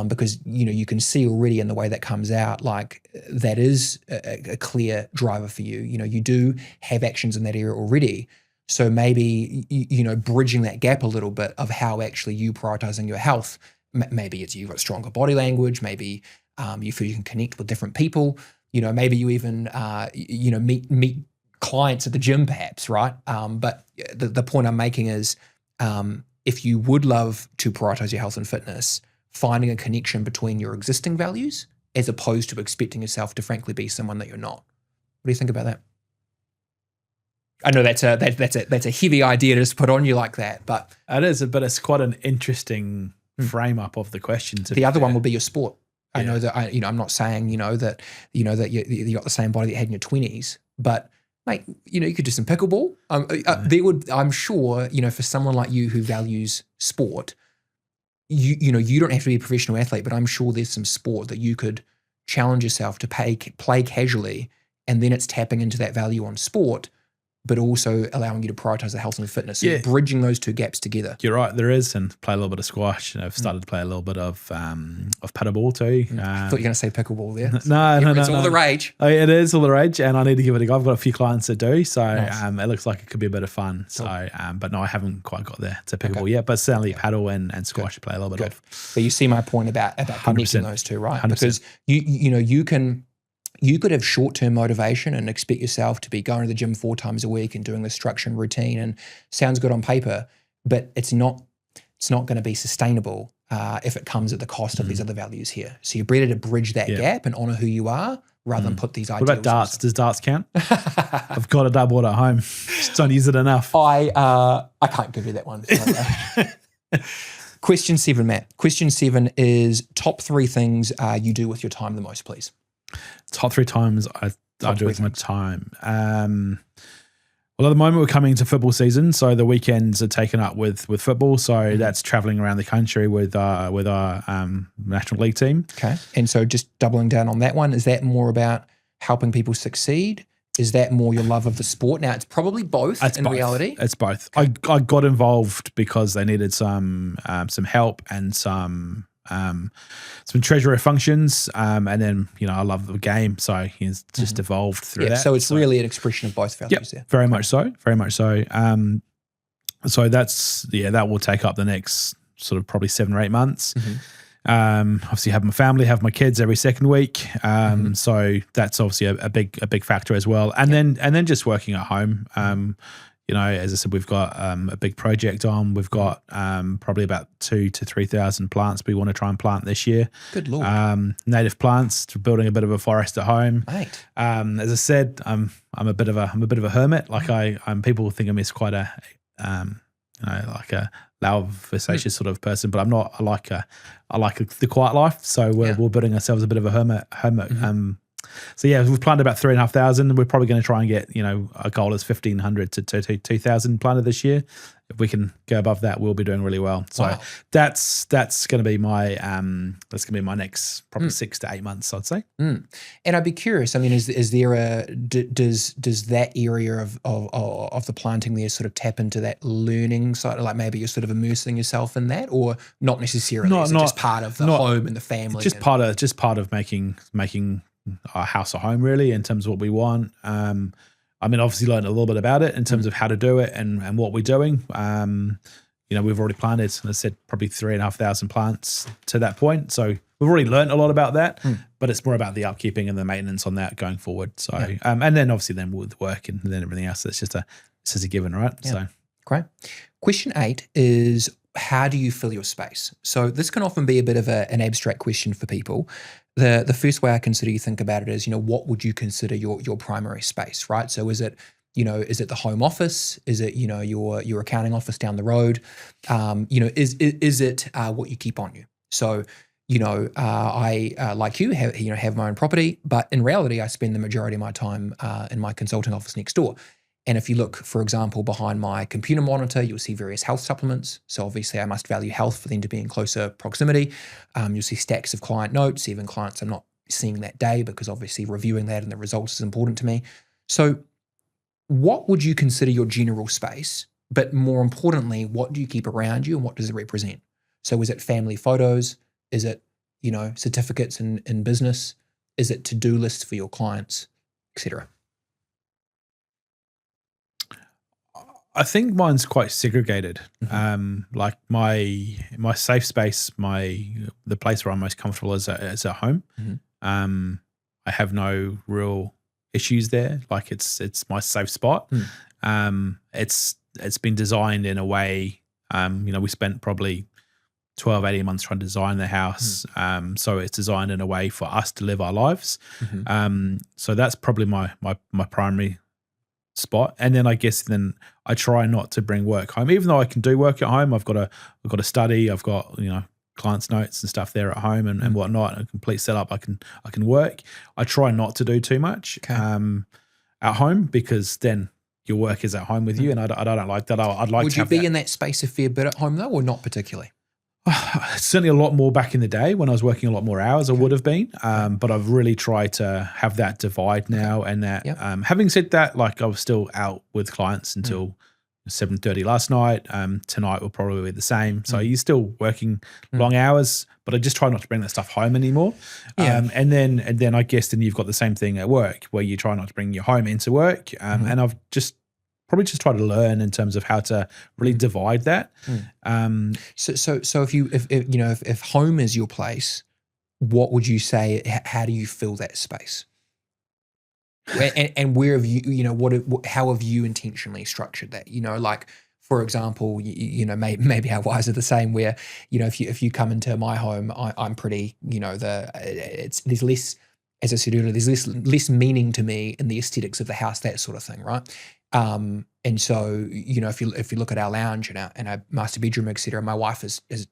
A: Because, you can see already in the way that comes out, like that is a clear driver for you. You do have actions in that area already. So maybe, bridging that gap a little bit of how actually you prioritizing your health, maybe it's you've got stronger body language, maybe you feel you can connect with different people, maybe you even, meet clients at the gym perhaps, right? But the point I'm making is if you would love to prioritize your health and fitness, finding a connection between your existing values as opposed to expecting yourself to frankly be someone that you're not. What do you think about that? I know that's a heavy idea to just put on you like that, but
B: it is. But it's quite an interesting frame up of the question.
A: The other one will be your sport. I know that I'm not saying you got the same body that you had in your 20s, but mate, you could do some pickleball. I'm sure for someone like you who values sport. You don't have to be a professional athlete, but I'm sure there's some sport that you could challenge yourself to play casually, and then it's tapping into that value on sport, but also allowing you to prioritize the health and fitness. So bridging those two gaps together.
B: You're right, there is, and play a little bit of squash. I've started to play a little bit of paddleball too.
A: I thought you were going to say pickleball there.
B: No.
A: It's all the rage.
B: It is all the rage, and I need to give it a go. I've got a few clients that do, so it looks like it could be a bit of fun. Cool. So, but no, I haven't quite got there to pickleball yet, but certainly paddle and squash play a little bit of.
A: But you see my point about connecting those two, right? 100%. Because you could have short-term motivation and expect yourself to be going to the gym 4 times a week and doing the structure and routine, and sounds good on paper, but it's not going to be sustainable if it comes at the cost of these other values here. So you're better to bridge that gap and honor who you are rather than put these ideas.
B: What about darts? Does darts count? I've got a dartboard at home. Just don't use it enough.
A: I can't give you that one. Question 7, Matt. Question 7 is top 3 things you do with your time the most, please.
B: Top 3 times I do with my time. Well, at the moment we're coming to football season, so the weekends are taken up with football. So that's traveling around the country with our national league team. Okay,
A: and so just doubling down on that one, is that more about helping people succeed? Is that more your love of the sport? Now it's probably both reality.
B: It's both. Okay. I got involved because they needed some help and some treasurer functions, and then I love the game, so it's just evolved through that.
A: So it's really an expression of both values there.
B: Very much so. So that's that will take up the next sort of probably 7 or 8 months. Obviously have my family, have my kids every second week, so that's obviously a big factor as well. And then just working at home. as I said, we've got a big project on. We've got probably about 2,000 to 3,000 plants we want to try and plant this year.
A: Good Lord.
B: Native plants, building a bit of a forest at home.
A: Mate.
B: As I said, I'm a bit of a hermit. Like people think I'm quite a like a loud, vexatious sort of person, but I'm not. I like the quiet life. So we're building ourselves a bit of a hermit. So yeah, we've planted about 3,500. We're probably going to try and get, our goal is 1,500 to 2,000 planted this year. If we can go above that, we'll be doing really well. So that's going to be my next probably 6 to 8 months, I'd say.
A: And I'd be curious. I mean, is there does that area of the planting there sort of tap into that learning side? Like maybe you're sort of immersing yourself in that, or not necessarily? Is it just part of the home and the family?
B: Just part of making our house a home, really, in terms of what we want. Obviously learned a little bit about it in terms of how to do it and what we're doing. We've already planted, as I said, probably 3,500 plants to that point. So we've already learned a lot about that, but it's more about the upkeeping and the maintenance on that going forward. So, and then obviously then with work and then everything else, it's just a given, right?
A: Yeah.
B: So
A: great. Question 8 is, how do you fill your space? So this can often be a bit of an abstract question for people. The first way I consider you think about it is, what would you consider your primary space, right? So is it the home office? Is it, your accounting office down the road? Is it what you keep on you? So, I like you have my own property, but in reality, I spend the majority of my time in my consulting office next door. And if you look, for example, behind my computer monitor, you'll see various health supplements. So obviously I must value health for them to be in closer proximity. You'll see stacks of client notes, even clients I'm not seeing that day, because obviously reviewing that and the results is important to me. So what would you consider your general space? But more importantly, what do you keep around you and what does it represent? So is it family photos? Is it, certificates in business? Is it to-do lists for your clients, etc.?
B: I think mine's quite segregated. Like my safe space, the place where I'm most comfortable is at home. I have no real issues there. Like it's my safe spot. It's been designed in a way. We spent probably 12, 18 months trying to design the house. So it's designed in a way for us to live our lives. So that's probably my primary spot. And then I guess I try not to bring work home, even though I can do work at home. I've got a study. I've got clients' notes and stuff there at home and whatnot. A complete setup. I can work. I try not to do too much at home, because then your work is at home with you, and I don't like that. I'd like.
A: Would you be in that space a fair bit at home though, or not particularly?
B: Certainly a lot more back in the day when I was working a lot more hours. I would have been, but I've really tried to have that divide now. And that, having said that, like I was still out with clients until 7:30 last night. Tonight will probably be the same. So you're still working long hours, but I just try not to bring that stuff home anymore. And then I guess then you've got the same thing at work, where you try not to bring your home into work. And I've probably just try to learn in terms of how to really divide that.
A: So if home is your place, what would you say? How do you fill that space? And where have you, how have you intentionally structured that? Like, for example, maybe our wives are the same, where, if you come into my home, I'm pretty, there's less, as I said earlier, there's less meaning to me in the aesthetics of the house, that sort of thing, right? And so, if you look at our lounge and our master bedroom, et cetera, my wife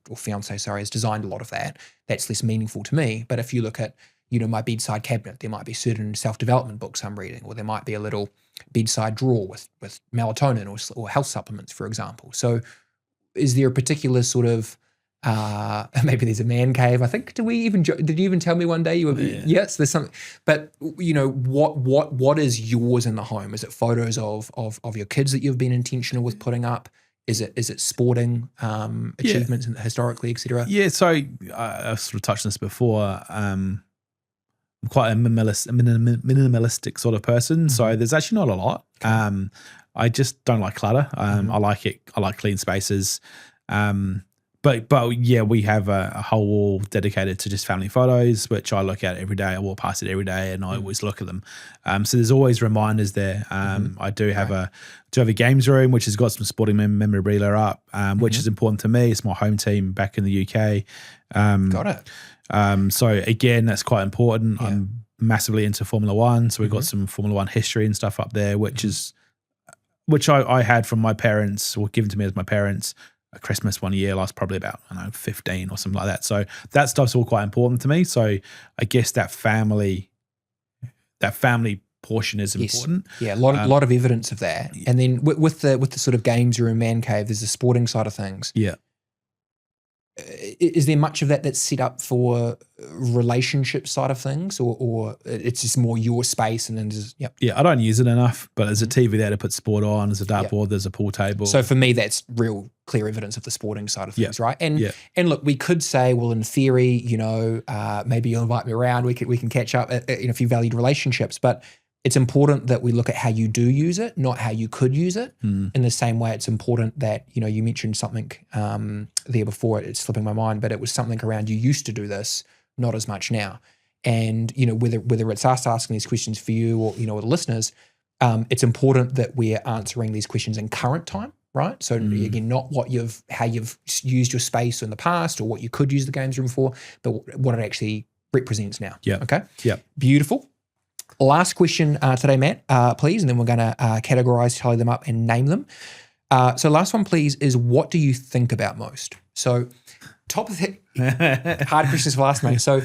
A: or fiance, has designed a lot of that. That's less meaningful to me. But if you look at, my bedside cabinet, there might be certain self-development books I'm reading, or there might be a little bedside drawer with melatonin or health supplements, for example. So is there a particular sort of, maybe there's a man cave, I think. Did you even tell me one day you were, yes, there's something, but what is yours in the home? Is it photos of your kids that you've been intentional with putting up? Is it sporting achievements historically, et cetera? Yeah,
B: so I sort of touched on this before. I'm quite a minimalistic sort of person, so there's actually not a lot. I just don't like clutter. I like clean spaces. but yeah, we have a whole wall dedicated to just family photos, which I look at every day. I walk past it every day, and I always look at them. So there's always reminders there. I do have a games room which has got some sporting memorabilia up, which is important to me. It's my home team back in the UK.
A: Got it.
B: So again, that's quite important.
A: Yeah.
B: I'm massively into Formula One, so we've got some Formula One history and stuff up there, which I had from my parents, or given to me as my parents. At Christmas one year, I was probably about 15 or something like that. So that stuff's all quite important to me. So I guess that family portion is important.
A: Yeah, a lot of evidence of that. And then with the sort of games room, man cave, there's the sporting side of things.
B: Yeah.
A: Is there much of that that's set up for relationship side of things, or it's just more your space and then just
B: Yeah, I don't use it enough, but there's a TV there to put sport on, there's a dartboard, there's a pool table.
A: So for me, that's real clear evidence of the sporting side of things, right? And look, we could say, well, in theory, maybe you'll invite me around, we can catch up, if you valued relationships, but it's important that we look at how you do use it, not how you could use it. In the same way, it's important that, you mentioned something there before, it's slipping my mind, but it was something around you used to do this, not as much now. And, whether it's us asking these questions for you or, the listeners, it's important that we're answering these questions in current time, right? So again, not how you've used your space in the past or what you could use the games room for, but what it actually represents now.
B: Yeah.
A: Okay.
B: Yeah.
A: Beautiful. Last question today, Matt, please, and then we're going to categorize, tally them up, and name them. So last one, please, is what do you think about most? So top of the hard questions for last, mate. So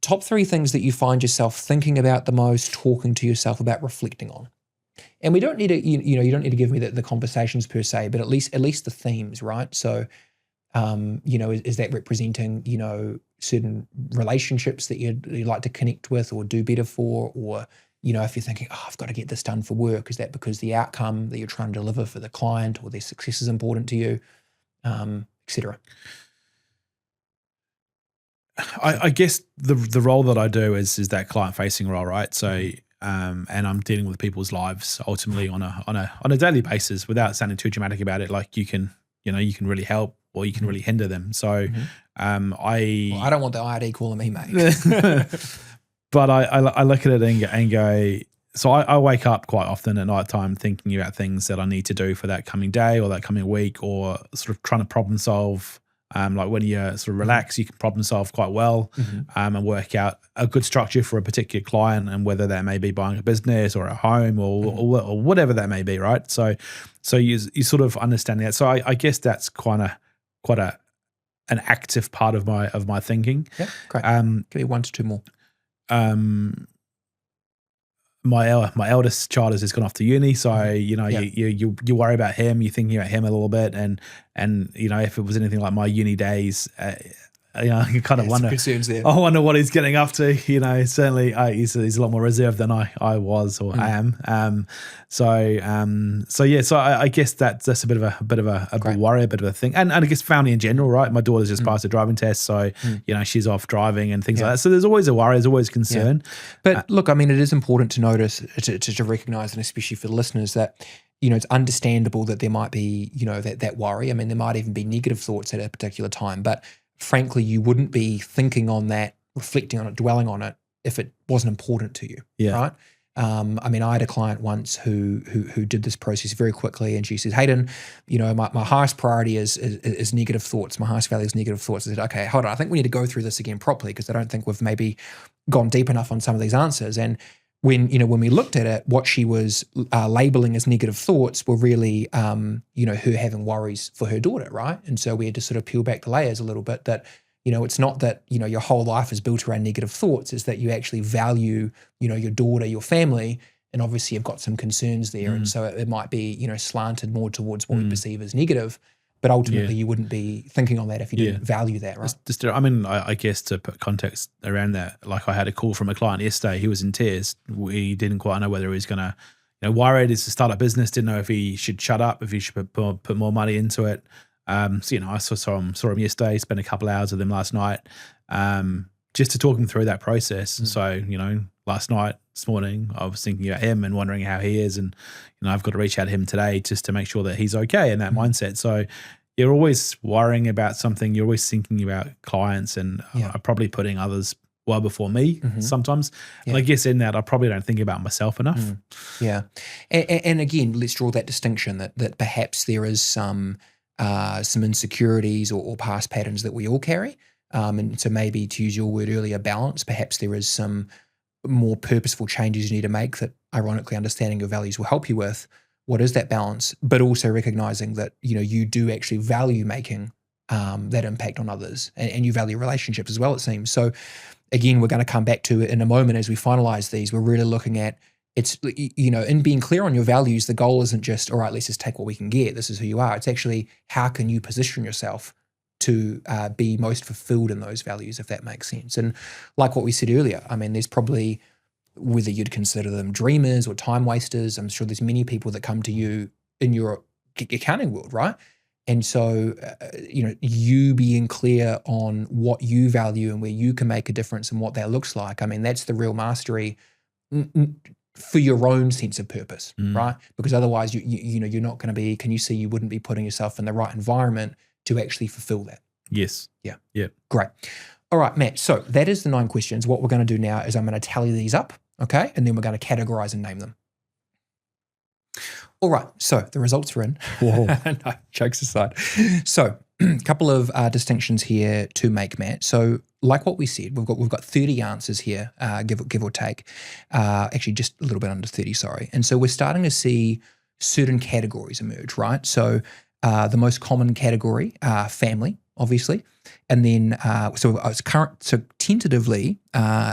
A: top 3 things that you find yourself thinking about the most, talking to yourself about, reflecting on. And we don't need to, you don't need to give me the conversations per se, but at least the themes, right? So, is that representing, certain relationships that you'd like to connect with or do better for, or, if you're thinking, I've got to get this done for work, is that because the outcome that you're trying to deliver for the client or their success is important to you, et cetera?
B: I guess the role that I do is that client-facing role, right? So, and I'm dealing with people's lives ultimately on a daily basis without sounding too dramatic about it. Like you can really help or you can really hinder them. So, I
A: don't want the ID calling me mate.
B: But I look at it and go. So I wake up quite often at night time thinking about things that I need to do for that coming day or that coming week, or sort of trying to problem solve. Like when you sort of relax, you can problem solve quite well and work out a good structure for a particular client, and whether that may be buying a business or a home or whatever that may be, right? So you sort of understand that. So I guess that's quite an active part of my thinking.
A: Yeah, great. Give me 1 to 2 more.
B: My eldest child has just gone off to uni, so you worry about him. You're thinking about him a little bit, and if it was anything like my uni days, you kind of wonder. I wonder what he's getting up to. Certainly he's a lot more reserved than I was or am. So I guess that's a bit of a worry, a bit of a thing, and I guess family in general, right? My daughter's just passed a driving test, so she's off driving and things like that. So there's always a worry, there's always concern.
A: Yeah. But look, I mean, it is important to notice, to recognize, and especially for the listeners, that it's understandable that there might be that worry. I mean, there might even be negative thoughts at a particular time, but frankly, you wouldn't be thinking on that, reflecting on it, dwelling on it if it wasn't important to you, right? I mean, I had a client once who did this process very quickly, and she says, Hayden, my highest priority is negative thoughts. My highest value is negative thoughts. I said, okay, hold on. I think we need to go through this again properly, because I don't think we've maybe gone deep enough on some of these answers. And when we looked at it, what she was labeling as negative thoughts were really, her having worries for her daughter, right? And so we had to sort of peel back the layers a little bit, that, it's not that, your whole life is built around negative thoughts. It's that you actually value, your daughter, your family, and obviously you've got some concerns there. And so it might be, slanted more towards what we perceive as negative. But ultimately, you wouldn't be thinking on that if you didn't value that, right?
B: I guess to put context around that, like I had a call from a client yesterday. He was in tears. He didn't quite know whether he was going to, worried is to start a business, didn't know if he should shut up, if he should put more money into it. So, I saw him yesterday, spent a couple hours with him last night, just to talk him through that process. So, last night, this morning, I was thinking about him and wondering how he is. And, I've got to reach out to him today just to make sure that he's okay in that mindset. So, you're always worrying about something. You're always thinking about clients, and I'm probably putting others well before me sometimes. And I guess in that, I probably don't think about myself enough.
A: Yeah. And again, let's draw that distinction that perhaps there is some insecurities or past patterns that we all carry. And so maybe, to use your word earlier, balance, perhaps there is some more purposeful changes you need to make that, ironically, understanding your values will help you with. What is that balance? But also recognizing that, you do actually value making that impact on others, and you value relationships as well, it seems. So again, we're going to come back to it in a moment as we finalize these. We're really looking at it's, in being clear on your values, the goal isn't just, all right, let's just take what we can get. This is who you are. It's actually, how can you position yourself to be most fulfilled in those values, if that makes sense. And like what we said earlier, I mean, there's probably, whether you'd consider them dreamers or time wasters, I'm sure there's many people that come to you in your accounting world, right? And so, you being clear on what you value and where you can make a difference and what that looks like, I mean, that's the real mastery for your own sense of purpose, right? Because otherwise, you're not going to be, can you see you wouldn't be putting yourself in the right environment to actually fulfill that?
B: Yes.
A: Yeah.
B: Yeah.
A: Great. All right, Matt. So that is the 9 questions. What we're going to do now is I'm going to tally these up, okay? And then we're going to categorize and name them. All right, so the results are in. No, jokes aside. So a couple of distinctions here to make, Matt. So like what we said, we've got 30 answers here, give or take. Actually, just a little bit under 30, sorry. And so we're starting to see certain categories emerge, right? So the most common category, family, obviously. And then, so tentatively,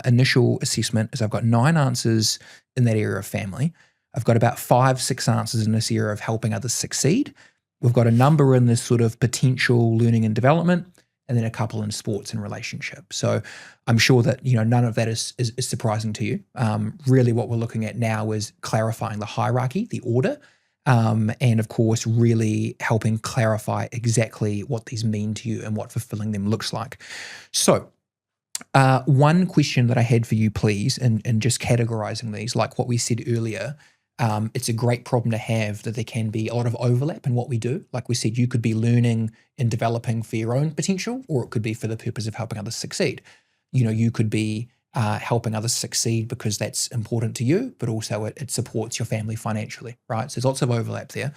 A: initial assessment is I've got 9 answers in that area of family. I've got about 5-6 answers in this area of helping others succeed. We've got a number in this sort of potential learning and development, and then a couple in sports and relationships. So I'm sure that, none of that is surprising to you. Really what we're looking at now is clarifying the hierarchy, the order, and of course, really helping clarify exactly what these mean to you and what fulfilling them looks like. So one question that I had for you, please, and just categorizing these, like what we said earlier, it's a great problem to have that there can be a lot of overlap in what we do. Like we said, you could be learning and developing for your own potential, or it could be for the purpose of helping others succeed. You could be helping others succeed because that's important to you, but also it supports your family financially, right? So there's lots of overlap there.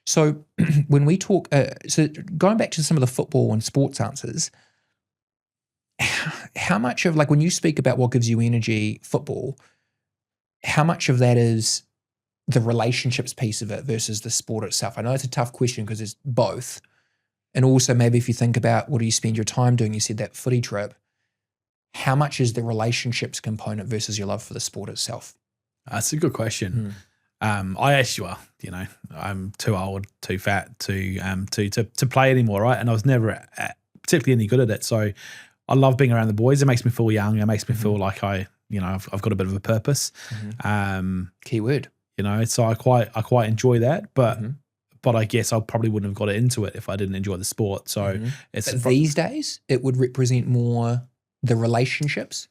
A: So when we talk, so going back to some of the football and sports answers, how much of, like, when you speak about what gives you energy, football, how much of that is the relationships piece of it versus the sport itself? I know it's a tough question because it's both. And also maybe if you think about what do you spend your time doing, you said that footy trip, how much is the relationships component versus your love for the sport itself?
B: That's a good question. I actually, I'm too old, too fat to play anymore, right? And I was never particularly any good at it. So I love being around the boys. It makes me feel young. It makes me feel like I've got a bit of a purpose.
A: Key word.
B: So I quite enjoy that, but I guess I probably wouldn't have got into it if I didn't enjoy the sport. So
A: these days it would represent more the relationships.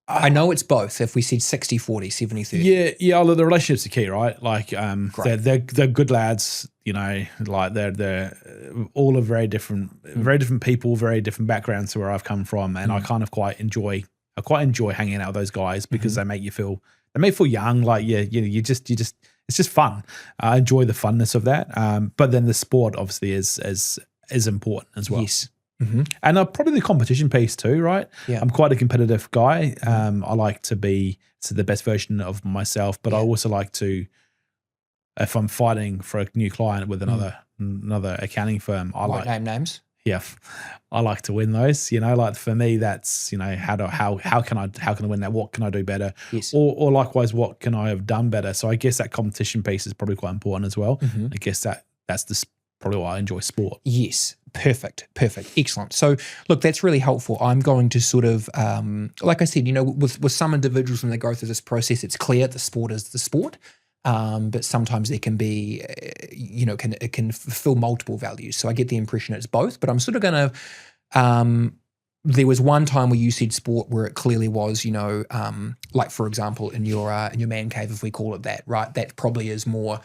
A: I know it's both. If we said 60-40, 70-30.
B: Yeah. The relationships are key, right? Like, they're good lads. Like they're all of very different people, very different backgrounds to where I've come from, and I kind of quite enjoy hanging out with those guys because they make you feel young. Like you just it's just fun. I enjoy the funness of that. But then the sport obviously is important as well.
A: Yes.
B: And probably the competition piece too, right?
A: Yeah.
B: I'm quite a competitive guy. I like to be the best version of myself, but I also like to, if I'm fighting for a new client with another accounting firm, I like
A: name names.
B: Yeah, I like to win those. Like for me, that's how can I win that? What can I do better?
A: Yes.
B: Or likewise, what can I have done better? So I guess that competition piece is probably quite important as well. I guess that's probably why I enjoy sport.
A: Yes. Perfect. Excellent. So look, that's really helpful. I'm going to sort of, like I said, with some individuals when they go through this process, it's clear the sport is the sport. But sometimes there can be, it can fulfill multiple values. So I get the impression it's both, but I'm sort of going to, there was one time where you said sport where it clearly was, like for example, in your man cave, if we call it that, right? That probably is more,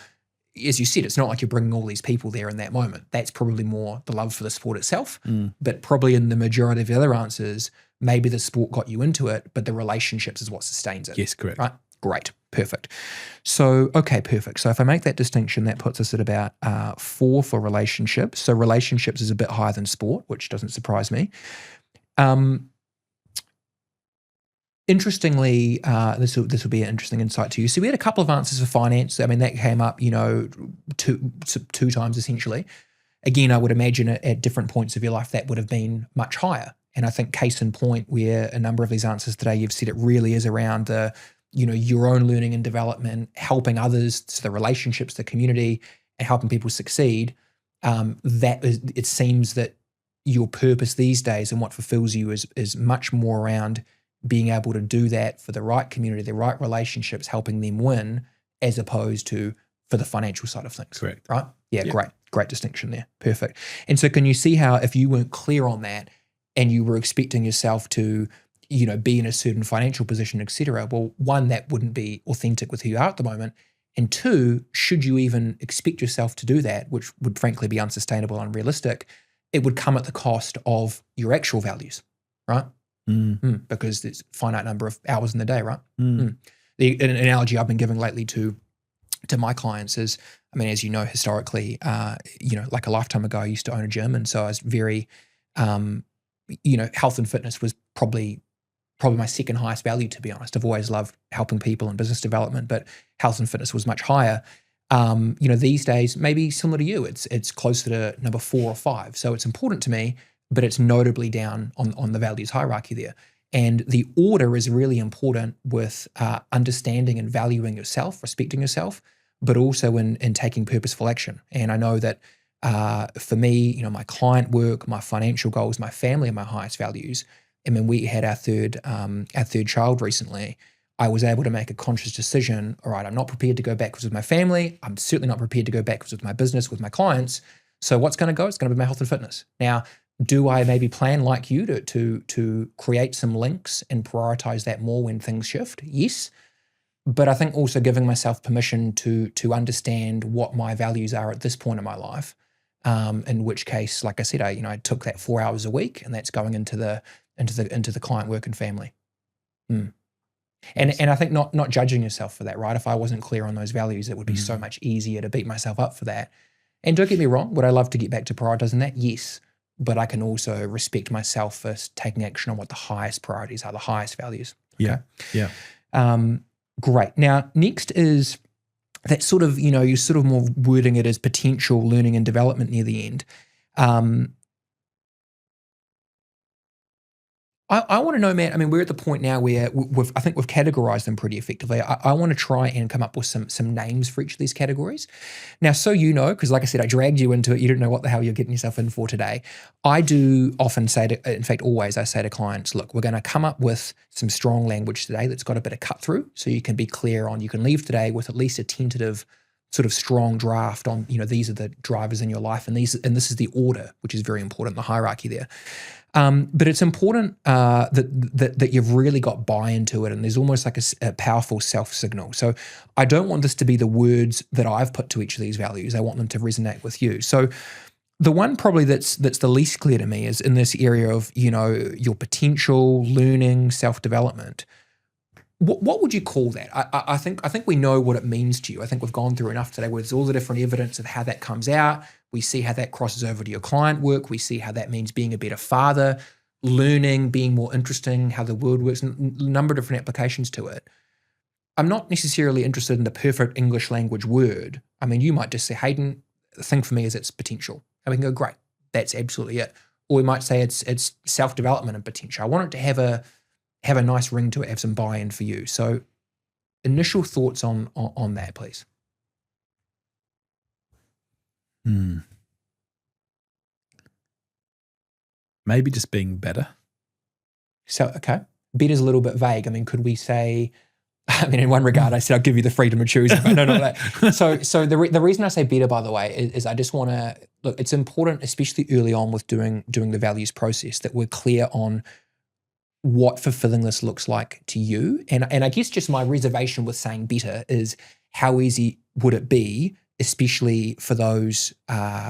A: as you said, it's not like you're bringing all these people there in that moment. That's probably more the love for the sport itself. But probably in the majority of the other answers, maybe the sport got you into it, but the relationships is what sustains it.
B: Yes, correct.
A: Right? Great. Perfect. So, okay, perfect. So if I make that distinction, that puts us at about 4 for relationships. So relationships is a bit higher than sport, which doesn't surprise me. Interestingly, this will be an interesting insight to you. So we had a couple of answers for finance. I mean, that came up, two times essentially. Again, I would imagine at different points of your life that would have been much higher. And I think case in point, where a number of these answers today, you've said it really is around your own learning and development, helping others, so the relationships, the community, and helping people succeed. It seems that your purpose these days and what fulfills you is much more around being able to do that for the right community, the right relationships, helping them win, as opposed to for the financial side of things.
B: Correct.
A: Right? Yeah, yep. Great distinction there. Perfect. And so can you see how if you weren't clear on that and you were expecting yourself to, be in a certain financial position, et cetera, well, one, that wouldn't be authentic with who you are at the moment. And two, should you even expect yourself to do that, which would frankly be unsustainable and unrealistic, it would come at the cost of your actual values, right? Because there's a finite number of hours in the day, right? An analogy I've been giving lately to my clients is, I mean, as you know, historically, like a lifetime ago, I used to own a gym, and so I was very, health and fitness was probably my second highest value, to be honest. I've always loved helping people and business development, but health and fitness was much higher. These days, maybe similar to you, it's closer to number 4 or 5. So it's important to me, but it's notably down on the values hierarchy there. And the order is really important with understanding and valuing yourself, respecting yourself, but also in taking purposeful action. And I know that for me, my client work, my financial goals, my family are my highest values. And when we had our third child recently, I was able to make a conscious decision. All right, I'm not prepared to go backwards with my family. I'm certainly not prepared to go backwards with my business, with my clients. So what's going to go? It's going to be my health and fitness. Now, do I maybe plan like you to create some links and prioritize that more when things shift? Yes. But I think also giving myself permission to understand what my values are at this point in my life. In which case, like I said, I took that 4 hours a week, and that's going into the client work and family. And I think not judging yourself for that, right? If I wasn't clear on those values, it would be so much easier to beat myself up for that. And don't get me wrong, would I love to get back to prioritizing that? Yes. But I can also respect myself for taking action on what the highest priorities are, the highest values. Okay?
B: Yeah.
A: Great. Now, next is that sort of, you're sort of more wording it as potential learning and development near the end. I want to know, Matt, I mean, we're at the point now where I think we've categorized them pretty effectively. I want to try and come up with some names for each of these categories. Now, so because like I said, I dragged you into it. You didn't know what the hell you're getting yourself in for today. I do often say in fact, always I say to clients, look, we're going to come up with some strong language today that's got a bit of cut through, so you can be clear on, you can leave today with at least a tentative sort of strong draft on, these are the drivers in your life, and this is the order, which is very important, the hierarchy there. But it's important that you've really got buy-in to it, and there's almost like a powerful self-signal. So I don't want this to be the words that I've put to each of these values. I want them to resonate with you. So the one probably that's the least clear to me is in this area of, your potential, learning, self-development. What would you call that? I think we know what it means to you. I think we've gone through enough today where there's all the different evidence of how that comes out. We see how that crosses over to your client work. We see how that means being a better father, learning, being more interesting, how the world works, a number of different applications to it. I'm not necessarily interested in the perfect English language word. I mean, you might just say, Hayden, the thing for me is its potential. And we can go, great, that's absolutely it. Or we might say it's self-development and potential. I want it to have a nice ring to it, have some buy-in for you. So initial thoughts on that, please.
B: Maybe just being better.
A: So, okay. Better's a little bit vague. I mean, could we say, in one regard, I said I'll give you the freedom to choose. But no, that. So the reason I say better, by the way, is I just want to, look, it's important, especially early on with doing the values process, that we're clear on what fulfilling this looks like to you. And I guess just my reservation with saying better is how easy would it be especially for those,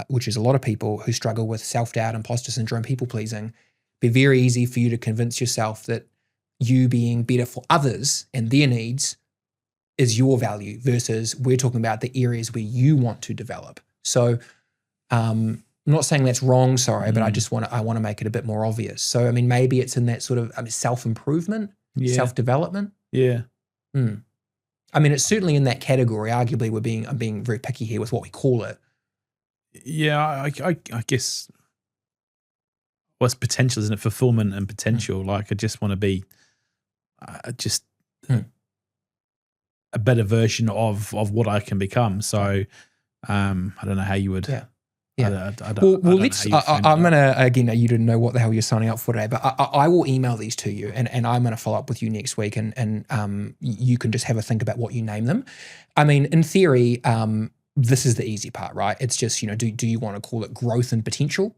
A: which is a lot of people who struggle with self-doubt, imposter syndrome, people-pleasing, be very easy for you to convince yourself that you being better for others and their needs is your value versus we're talking about the areas where you want to develop. So I'm not saying that's wrong, sorry, but I want to make it a bit more obvious. So, I mean, maybe it's in that sort of self-improvement, self-development.
B: Yeah.
A: I mean, it's certainly in that category. Arguably, I'm being very picky here with what we call it.
B: Yeah, I guess what's potential, isn't it? Fulfillment and potential. Like, I just want to be a better version of what I can become. So, I don't know how you would.
A: Yeah.
B: Well,
A: let's. I'm gonna again. You didn't know what the hell you're signing up for today, but I will email these to you, and I'm gonna follow up with you next week, and you can just have a think about what you name them. I mean, in theory, this is the easy part, right? It's just, do you want to call it growth and potential?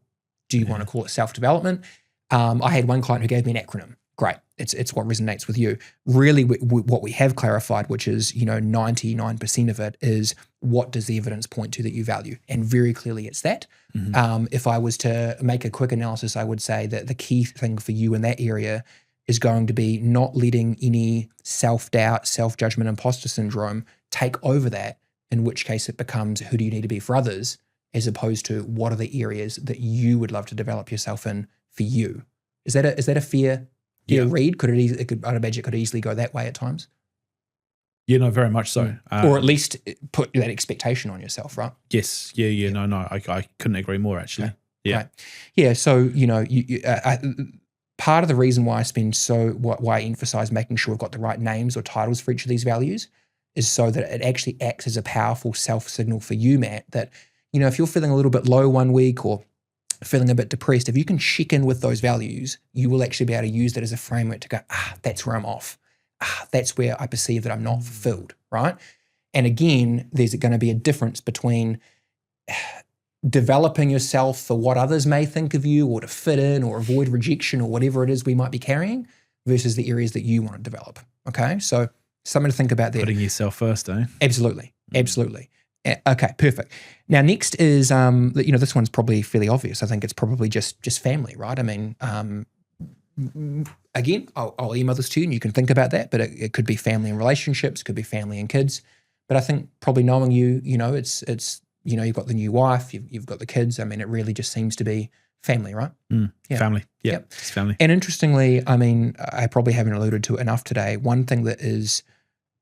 A: Do you want to call it self-development? I had one client who gave me an acronym. Great. It's what resonates with you. Really, what we have clarified, which is, 99% of it is what does the evidence point to that you value? And very clearly it's that. If I was to make a quick analysis, I would say that the key thing for you in that area is going to be not letting any self-doubt, self-judgment, imposter syndrome take over that, in which case it becomes who do you need to be for others, as opposed to what are the areas that you would love to develop yourself in for you. Is that a fair read? I'd imagine it could easily go that way at times.
B: Yeah, no, very much so.
A: Or at least put that expectation on yourself, right?
B: Yes. Yeah. No, I couldn't agree more, actually.
A: Okay.
B: Yeah.
A: Right. Yeah. So, part of the reason why why I emphasize making sure we've got the right names or titles for each of these values is so that it actually acts as a powerful self-signal for you, Matt, that, if you're feeling a little bit low one week or feeling a bit depressed, if you can check in with those values, you will actually be able to use that as a framework to go, that's where I'm off. That's where I perceive that I'm not fulfilled, right? And again, there's going to be a difference between developing yourself for what others may think of you or to fit in or avoid rejection or whatever it is we might be carrying versus the areas that you want to develop, okay? So something to think about there.
B: Putting yourself first, eh?
A: Absolutely. Okay, perfect. Now, next is, this one's probably fairly obvious. I think it's probably just family, right? I mean, again, I'll email this to you and you can think about that, but it could be family and relationships, could be family and kids. But I think probably knowing you, it's you've got the new wife, you've got the kids. I mean, it really just seems to be family, right?
B: Yeah. Family. Yeah, it's family.
A: And interestingly, I mean, I probably haven't alluded to it enough today. One thing that is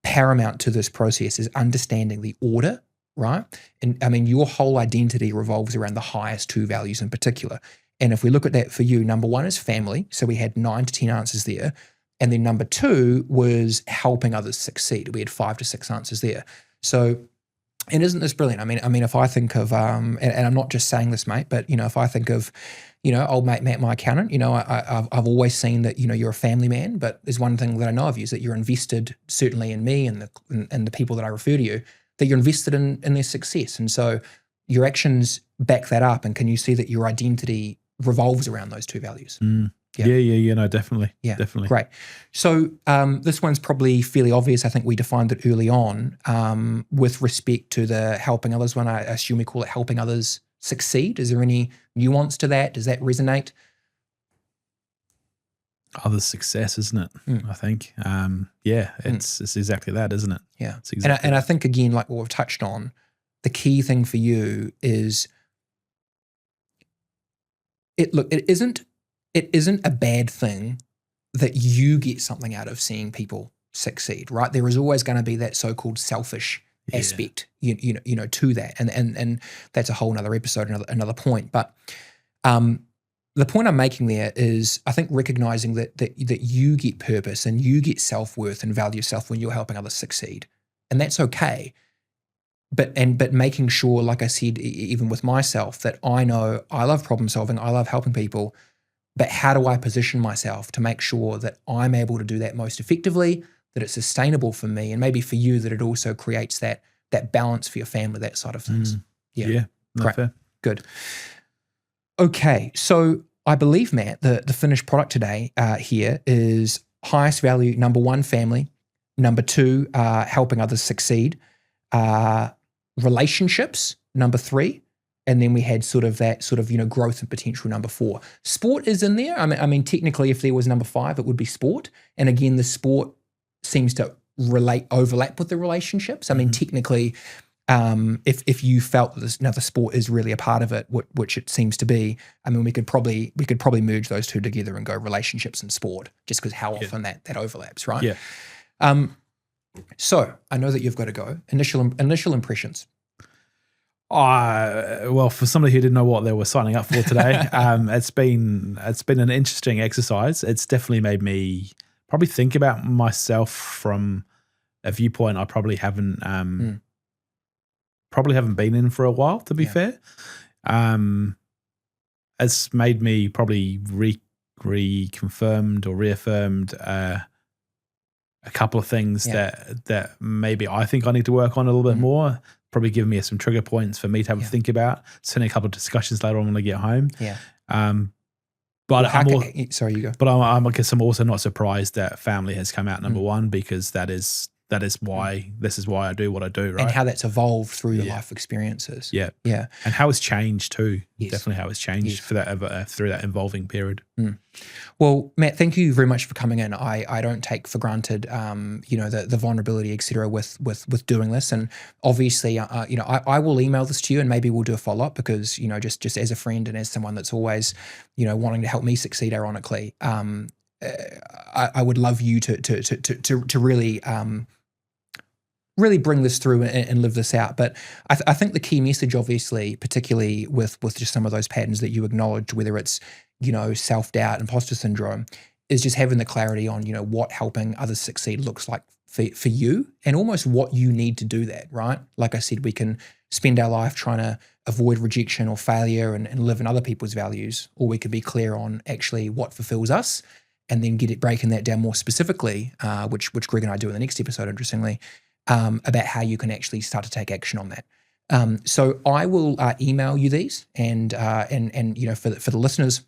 A: paramount to this process is understanding the order, right? And I mean, your whole identity revolves around the highest two values in particular. And if we look at that for you, number one is family. So we had 9 to 10 answers there. And then number 2 was helping others succeed. We had 5 to 6 answers there. So, and isn't this brilliant? I mean, if I think of, and I'm not just saying this, mate, but, if I think of, old mate Matt, my accountant, I've always seen that, you're a family man, but there's one thing that I know of you is that you're invested certainly in me and the people that I refer to you, that you're invested in their success. And so your actions back that up. And can you see that your identity revolves around those two values?
B: Yeah, no, definitely.
A: Yeah,
B: definitely.
A: Great. So this one's probably fairly obvious. I think we defined it early on with respect to the helping others one. I assume we call it helping others succeed. Is there any nuance to that? Does that resonate?
B: Others' success, isn't it? I think. It's exactly that, isn't it?
A: Yeah.
B: It's exactly
A: and I think, again, like what we've touched on, the key thing for you is it isn't a bad thing that you get something out of seeing people succeed, right? There is always going to be that so-called selfish aspect, to that. And that's a whole nother episode, another point. But the point I'm making there is I think recognizing that you get purpose and you get self-worth and value yourself when you're helping others succeed. And that's okay. But making sure, like I said, even with myself, that I know I love problem solving, I love helping people, but how do I position myself to make sure that I'm able to do that most effectively, that it's sustainable for me, and maybe for you that it also creates that balance for your family, that side of things.
B: Yeah.
A: Great.
B: Fair.
A: Good. Okay, so I believe, Matt, the finished product today here is highest value, number 1, family, number 2, helping others succeed, relationships, number 3. And then we had sort of that sort of, growth and potential, number 4. Sport is in there. I mean, technically, if there was number 5, it would be sport. And again, the sport seems to overlap with the relationships. I mean, technically, if you felt that the sport is really a part of it, which it seems to be, I mean, we could probably merge those two together and go relationships and sport, just because how often that overlaps, right?
B: Yeah.
A: So I know that you've got to go. Initial impressions.
B: Well, for somebody who didn't know what they were signing up for today, it's been an interesting exercise. It's definitely made me probably think about myself from a viewpoint I probably haven't been in for a while, to be fair. It's made me probably reconfirmed or reaffirmed a couple of things that maybe I think I need to work on a little bit more. Probably giving me some trigger points for me to have a think about. Certainly a couple of discussions later on when I get home.
A: Yeah.
B: But
A: sorry, you go.
B: But I guess I'm also not surprised that family has come out number 1, because that is why this is why I do what I do, right?
A: And how that's evolved through your life experiences.
B: Yeah.
A: Yeah.
B: And how it's changed too.
A: Yes.
B: Definitely how it's changed for that through that evolving period.
A: Well, Matt, thank you very much for coming in. I don't take for granted, the vulnerability, et cetera, with doing this. And obviously, I will email this to you, and maybe we'll do a follow-up, because, just as a friend and as someone that's always, wanting to help me succeed, ironically, I would love you to really bring this through and live this out. But I think the key message, obviously, particularly with just some of those patterns that you acknowledged, whether it's, self-doubt, imposter syndrome, is just having the clarity on, what helping others succeed looks like for you, and almost what you need to do that, right? Like I said, we can spend our life trying to avoid rejection or failure and live in other people's values, or we could be clear on actually what fulfills us, and then breaking that down more specifically, which Greg and I do in the next episode, interestingly, about how you can actually start to take action on that. So I will email you these, and for the listeners,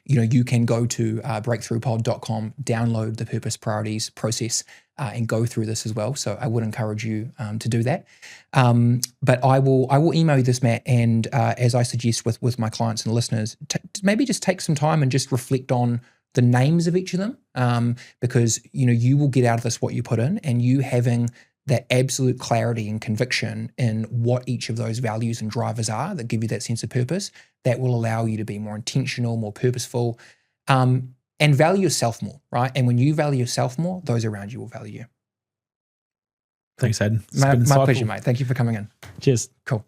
A: you can go to breakthroughpod.com, download the Purpose Priorities process, and go through this as well. So I would encourage you to do that. But I will email you this, Matt, and as I suggest with my clients and listeners, maybe just take some time and just reflect on the names of each of them, because you will get out of this what you put in, and you having that absolute clarity and conviction in what each of those values and drivers are that give you that sense of purpose, that will allow you to be more intentional, more purposeful, and value yourself more, right? And when you value yourself more, those around you will value you.
B: Thanks, Hayden.
A: My pleasure, mate. Thank you for coming in.
B: Cheers.
A: Cool.